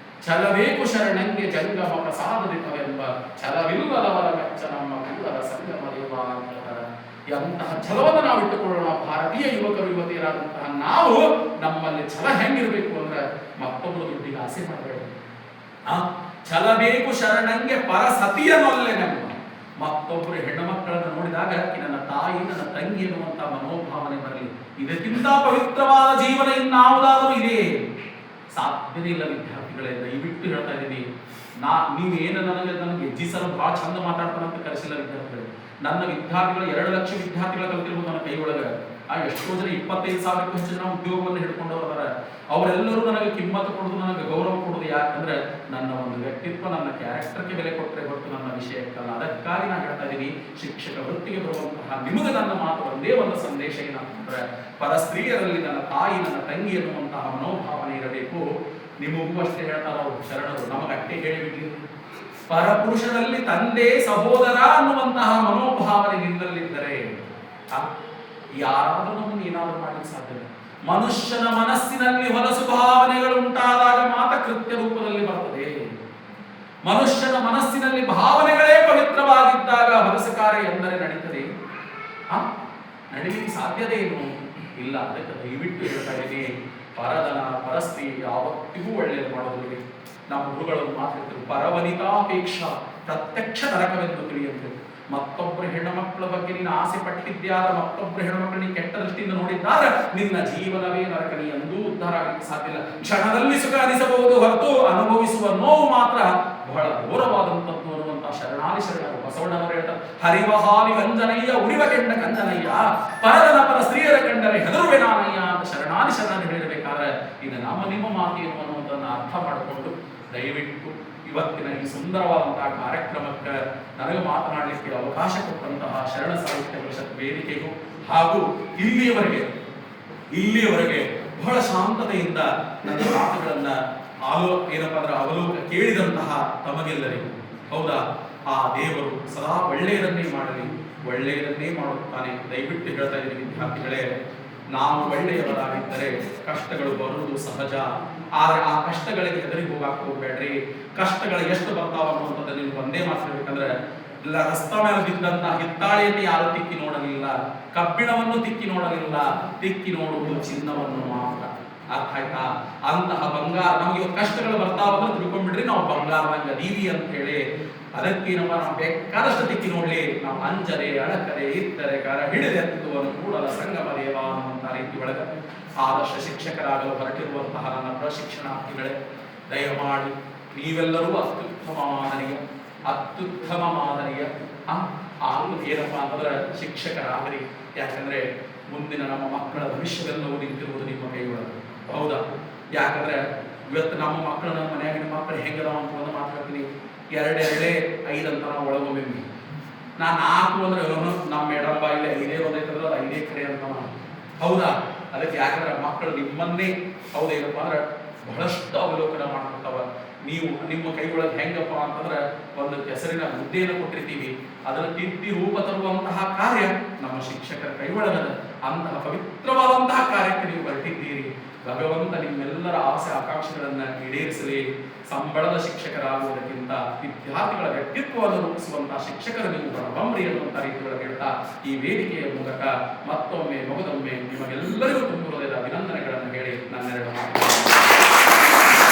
ಛಲಬೇಕು ಶರಣಂಗೆ ಜಂಗಮ ಪ್ರಸಾದದಿತವೆಂಬ, ಛಲವಿಲ್ಲದವರ ಮೆಚ್ಚ ನಮ್ಮ ಕೂಡಲ ಸಂಗಮ ದೇವ ಅಂತರ. ಎಂತಹ ಛಲವನ್ನು ನಾವು ಇಟ್ಟುಕೊಳ್ಳೋಣ. ಭಾರತೀಯ ಯುವಕರು ಯುವತಿಯರಾದಂತಹ ನಾವು ನಮ್ಮಲ್ಲಿ ಛಲ ಹೆಂಗಿರ್ಬೇಕು ಅಂದ್ರೆ, ಮತ್ತೊಬ್ಬರು ದುಡ್ಡಿಗೆ ಆಸೆ ಮಾಡಬೇಡ. ಛಲಬೇಕು ಶರಣಂಗೆ ಪರಸತಿಯನೊಲ್ಲೆನೆಂಬ. ಮತ್ತೊಬ್ಬರು ಹೆಣ್ಣು ಮಕ್ಕಳನ್ನು ನೋಡಿದಾಗ ನನ್ನ ತಾಯಿ ನನ್ನ ತಂಗಿ ಎನ್ನುವಂತ ಮನೋಭಾವನೆ ಬರಲಿ. ಇದಕ್ಕಿಂತ ಪವಿತ್ರವಾದ ಜೀವನ ಇನ್ನಾವುದಾದರೂ ಇದೆ? ಸಾಧ್ಯನೇ ಇಲ್ಲ ವಿದ್ಯಾರ್ಥಿಗಳೇ. ದಯವಿಟ್ಟು ಹೇಳ್ತಾ ಇದ್ದೀನಿ, ನೀವೇನು ನನಗೆ ಎಜ್ಜಿಸಲು ಬಹಳ ಚಂದ ಮಾತಾಡ್ತಾನಂತ ಕರೆಸಿಲ್ಲ ವಿದ್ಯಾರ್ಥಿಗಳೇ. ನನ್ನ ವಿದ್ಯಾರ್ಥಿಗಳು 2 ಲಕ್ಷ ವಿದ್ಯಾರ್ಥಿಗಳ ಕಲ್ತಿರ್ಬೋದು ನನ್ನ ಕೈ ಒಳಗೆ. ಎಷ್ಟೋ ಜನ 25,000ಕ್ಕೂ ಹೆಚ್ಚು ಜನ ಉದ್ಯೋಗವನ್ನು ಹಿಡ್ಕೊಂಡವರ. ಅವರೆಲ್ಲರೂ ನನಗೆ ಕಿಮ್ಮತ್ತು ಕೊಡೋದು, ನನಗೆ ಗೌರವ ಕೊಡೋದು. ಯಾಕಂದ್ರೆ ನನ್ನ ಒಂದು ವ್ಯಕ್ತಿತ್ವ, ನನ್ನ ಕ್ಯಾರೆಕ್ಟರ್ಗೆ ಬೆಲೆ ಕೊಟ್ಟರೆ ಹೊರತು ನನ್ನ ವಿಷಯಕ್ಕಲ್ಲ. ಅದಕ್ಕಾಗಿ ನಾನು ಹೇಳ್ತಾ ಇದ್ದೀನಿ, ಶಿಕ್ಷಕ ವೃತ್ತಿಗೆ ಬರುವಂತಹ ನಿಮಗೆ ನನ್ನ ಮಾತು ಒಂದೇ ಒಂದು ಸಂದೇಶ ಏನಂತಂದ್ರೆ, ಪರಸ್ತ್ರೀಯರಲ್ಲಿ ನನ್ನ ತಾಯಿ ನನ್ನ ತಂಗಿ ಎನ್ನುವಂತಹ ಮನೋಭಾವನೆ ಇರಬೇಕು. ನಿಮಗೂ ಅಷ್ಟೇ ಹೇಳ್ತಾರ ಅವರು ಶರಣರು, ನಮಗಟ್ಟೆ ಹೇಳಿಬಿಟ್ಲಿ. ಪರಪುರುಷರಲ್ಲಿ ತಂದೆ ಸಹೋದರ ಅನ್ನುವಂತಹ ಮನೋಭಾವನೆ ನಿನ್ನಲ್ಲಿದ್ದರೆ ಯಾರಾದ್ರೂ ನಮ್ಮನ್ನು ಏನಾದರೂ ಮಾಡಲಿಕ್ಕೆ ಸಾಧ್ಯವಿಲ್ಲ. ಮನುಷ್ಯನ ಮನಸ್ಸಿನಲ್ಲಿ ಹೊಲಸು ಭಾವನೆಗಳು ಉಂಟಾದಾಗ ಮಾತ್ರ ಕೃತ್ಯ ರೂಪದಲ್ಲಿ ಬರ್ತದೆ. ಮನುಷ್ಯನ ಮನಸ್ಸಿನಲ್ಲಿ ಭಾವನೆಗಳೇ ಪವಿತ್ರವಾಗಿದ್ದಾಗ ಹೊಲಸು ಕಾರ್ಯ ಎಂದರೆ ನಡೀತದೆ. ನಡೀಲಿಕ್ಕೆ ಸಾಧ್ಯತೆ ಏನು ಇಲ್ಲ. ಅದಕ್ಕೆ ದಯವಿಟ್ಟು ಹೇಳ್ತಾ ಇದ್ದೀನಿ, ಪರದನ ಪರಸ್ತ್ರೀ ಯಾವತ್ತಿಗೂ ಒಳ್ಳೆಯದು ಮಾಡೋದಿಲ್ಲ. ನಮ್ಮ ಗುರುಗಳನ್ನು ಮಾತಾಡ್ತಿದ್ರು, ಪರವನಿತಾಪೇಕ್ಷ ಪ್ರತ್ಯಕ್ಷ ನರಕವೆಂದು ತಿಳಿಯಂತೆ. ಮತ್ತೊಬ್ಬರು ಹೆಣ್ಣು ಮಕ್ಕಳ ಬಗ್ಗೆ ನೀನು ಆಸೆ ಪಟ್ಟಿದ್ಯಾರ, ಮತ್ತೊಬ್ಬರು ಹೆಣ್ಣು ಮಕ್ಕಳು ನೀನು ಕೆಟ್ಟ ದೃಷ್ಟಿಯಿಂದ ನೋಡಿದ್ದಾರೆ, ನಿನ್ನ ಜೀವನವೇ ನರಕ. ನೀ ಎಂದೂ ಉದ್ಧಾರ ಆಗಲಿಕ್ಕೆ ಸಾಧ್ಯ ಇಲ್ಲ. ಕ್ಷಣದಲ್ಲಿ ಸುಖ ಅನಿಸಬಹುದು ಹೊರತು ಅನುಭವಿಸುವ ನೋವು ಮಾತ್ರ ಬಹಳ ಘೋರವಾದಂಥದ್ದು ಅನ್ನುವಂತಹ ಶರಣಾಲಿ ಶರಣರು ಬಸವಣ್ಣನವರು ಹೇಳ್ತಾರೆ. ಹರಿವ ಹಾವಿ ಗಂಜನಯ್ಯ ಉರಿವ ಕೆಂಡ ಕಂಜನಯ್ಯ, ಪರದನ ಪರ ಸ್ತ್ರೀಯರ ಕಂಡರೆ ಹೆದರುವೆ ನಾನಯ್ಯ ಅಂತ ಶರಣಾಲಿ ಶರಣರು ಹೇಳಬೇಕಾದ್ರೆ ಇನ್ನು ನಮ್ಮ ನಿಮ್ಮ ಮಾತು ಏನು ಅನ್ನುವುದನ್ನು ಅರ್ಥ ಮಾಡಿಕೊಂಡು ದಯವಿಟ್ಟು ಇವತ್ತಿನ ಈ ಸುಂದರವಾದಂತಹ ಕಾರ್ಯಕ್ರಮಕ್ಕೆ ನನಗೆ ಮಾತನಾಡಲಿಕ್ಕೆ ಅವಕಾಶ ಕೊಟ್ಟಂತಹ ಶರಣ ಸಾಹಿತ್ಯ ಪರಿಷತ್ ವೇದಿಕೆಗೂ ಹಾಗೂ ಇಲ್ಲಿಯವರೆಗೆ ಬಹಳ ಶಾಂತತೆಯಿಂದ ನನ್ನ ಮಾತುಗಳನ್ನ ಏನಪ್ಪಾ ಅಂದ್ರೆ ಅವಲೋಕ ಕೇಳಿದಂತಹ ತಮಗೆಲ್ಲರಿಗೂ ಹೌದಾ, ಆ ದೇವರು ಸದಾ ಒಳ್ಳೆಯದನ್ನೇ ಮಾಡಲಿ, ಒಳ್ಳೆಯದನ್ನೇ ಮಾಡುತ್ತಾನೆ. ದಯವಿಟ್ಟು ಹೇಳ್ತಾ ಇದ್ದೀನಿ ವಿದ್ಯಾರ್ಥಿಗಳೇ, ನಾವು ಒಳ್ಳೆಯವರಾಗಿದ್ದರೆ ಕಷ್ಟಗಳು ಬರುವುದು ಸಹಜ. ಆದರೆ ಆ ಕಷ್ಟಗಳಿಗೆ ಹೆದರಿ ಹೋಗಾಕ್ ಹೋಗ್ಬೇಡ್ರಿ. ಕಷ್ಟಗಳು ಎಷ್ಟು ಬರ್ತಾವ ಅನ್ನುವಂಥದ್ದು ನೀವು ಒಂದೇ ಮಾತಾಡ್ಬೇಕಂದ್ರೆ, ರಸ್ತೆ ಮೇಲೆ ಬಿದ್ದಂತ ಹಿತ್ತಾಳೆಯನ್ನು ಯಾರು ತಿಕ್ಕಿ ನೋಡಲಿಲ್ಲ, ಕಬ್ಬಿಣವನ್ನು ತಿಕ್ಕಿ ನೋಡಲಿಲ್ಲ, ತಿಕ್ಕಿ ನೋಡುವುದು ಚಿನ್ನವನ್ನು ಮಾತ್ರ. ಅರ್ಥ ಆಯ್ತಾ? ಅಂತಹ ಬಂಗಾರ ನಮಗೆ ಕಷ್ಟಗಳು ಬರ್ತಾವಂದ್ರೆ ತಿಳ್ಕೊಂಡ್ಬಿಡ್ರಿ, ನಾವು ಬಂಗಾರದಂಗ ದೀವಿ ಅಂತ ಹೇಳಿ ಅದಕ್ಕೇನಪ್ಪ ನಾವು ಬೇಕಾದಷ್ಟು ತಿಕ್ಕಿ ನೋಡ್ಲಿ, ನಾವು ಅಂಜರೆ ಅಳಕರೆ ಇತ್ತರೆ ಕರ ಹಿಡಿದೆತ್ತುವನ್ನು ಕೂಡಲ ಸಂಗಮ ದೇವ ಅನ್ನುವಂಥ ರೀತಿ ಒಳಗೆ ಆದರ್ಶ ಶಿಕ್ಷಕರಾಗಲು ಹೊರಟಿರುವಂತಹ ನನ್ನ ಪ್ರಶಿಕ್ಷಣಾರ್ಥಿಗಳೇ, ದಯಮಾಡಿ ನೀವೆಲ್ಲರೂ ಅತ್ಯುತ್ತಮ ಮಾದರಿಯ ಏನಪ್ಪಾ ಅಂತಂದ್ರೆ ಶಿಕ್ಷಕರಾಗಲಿ. ಯಾಕಂದ್ರೆ ಮುಂದಿನ ನಮ್ಮ ಮಕ್ಕಳ ಭವಿಷ್ಯವೆಲ್ಲವೂ ನಿಂತಿರುವುದು ನಿಮ್ಮ ಕೈಯೊಳಗೆ. ಹೌದಾ? ಯಾಕಂದ್ರೆ ಇವತ್ತು ನಮ್ಮ ಮಕ್ಕಳನ್ನ ಮನೆಯಾಗಿನ ಮಕ್ಕಳು ಹೆಂಗದಾವ ಅಂತ ಒಂದು ಮಾತಾಡ್ತೀನಿ. 2 5 ಅಂತ ನಾವು ಒಳಗೊಮ್ಮೆ ನಾನು 4 ಅಂದ್ರೆ ನಮ್ಮ ಮೇಡಮ್ ಇಲ್ಲಿ 5 ಓದೈತಂದ್ರೆ ಅದು 5 ಕಡೆ ಅಂತ. ಹೌದಾ? ಅದಕ್ಕೆ ಯಾಕಂದ್ರೆ ಮಕ್ಕಳು ನಿಮ್ಮನ್ನೇ ಹೌದೇನಪ್ಪ ಅಂದ್ರೆ ಬಹಳಷ್ಟು ಅವಲೋಕನ ಮಾಡ್ಕೊತಾವ. ನೀವು ನಿಮ್ಮ ಕೈಗೊಳಗೆ ಹೆಂಗಪ್ಪ ಅಂತಂದ್ರೆ ಒಂದು ಕೆಸರಿನ ಮುದ್ದೆಯನ್ನು ಕೊಟ್ಟಿರ್ತೀವಿ, ಅದನ್ನು ತಿದ್ದಿ ರೂಪ ತರುವಂತಹ ಕಾರ್ಯ ನಮ್ಮ ಶಿಕ್ಷಕರ ಕೈಗೊಳಗದ. ಅಂತಹ ಪವಿತ್ರವಾದಂತಹ ಕಾರ್ಯಕ್ಕೆ ನೀವು ಹೊರಟಿದ್ದೀರಿ. ಭಗವಂತ ನಿಮ್ಮೆಲ್ಲರ ಆಸೆ ಆಕಾಂಕ್ಷೆಗಳನ್ನ ಈಡೇರಿಸಲಿ. ಸಂಬಳದ ಶಿಕ್ಷಕರಾಗುವುದಕ್ಕಿಂತ ವಿದ್ಯಾರ್ಥಿಗಳ ವ್ಯಕ್ತಿತ್ವವನ್ನು ರೂಪಿಸುವಂತಹ ಶಿಕ್ಷಕರು ನೀವು ಬರಬಂಬ್ರಿ ಅನ್ನುವಂಥ ರೀತಿಯೊಳಗೆ ಹೇಳ್ತಾ ಈ ವೇದಿಕೆಯ ಮೂಲಕ ಮತ್ತೊಮ್ಮೆ ಮಗದೊಮ್ಮೆ ನಿಮಗೆಲ್ಲರಿಗೂ ತುಂಬ ಹೃದಯದ ಅಭಿನಂದನೆಗಳನ್ನು ಹೇಳಿ ನನ್ನೆರಡು ಮಾತು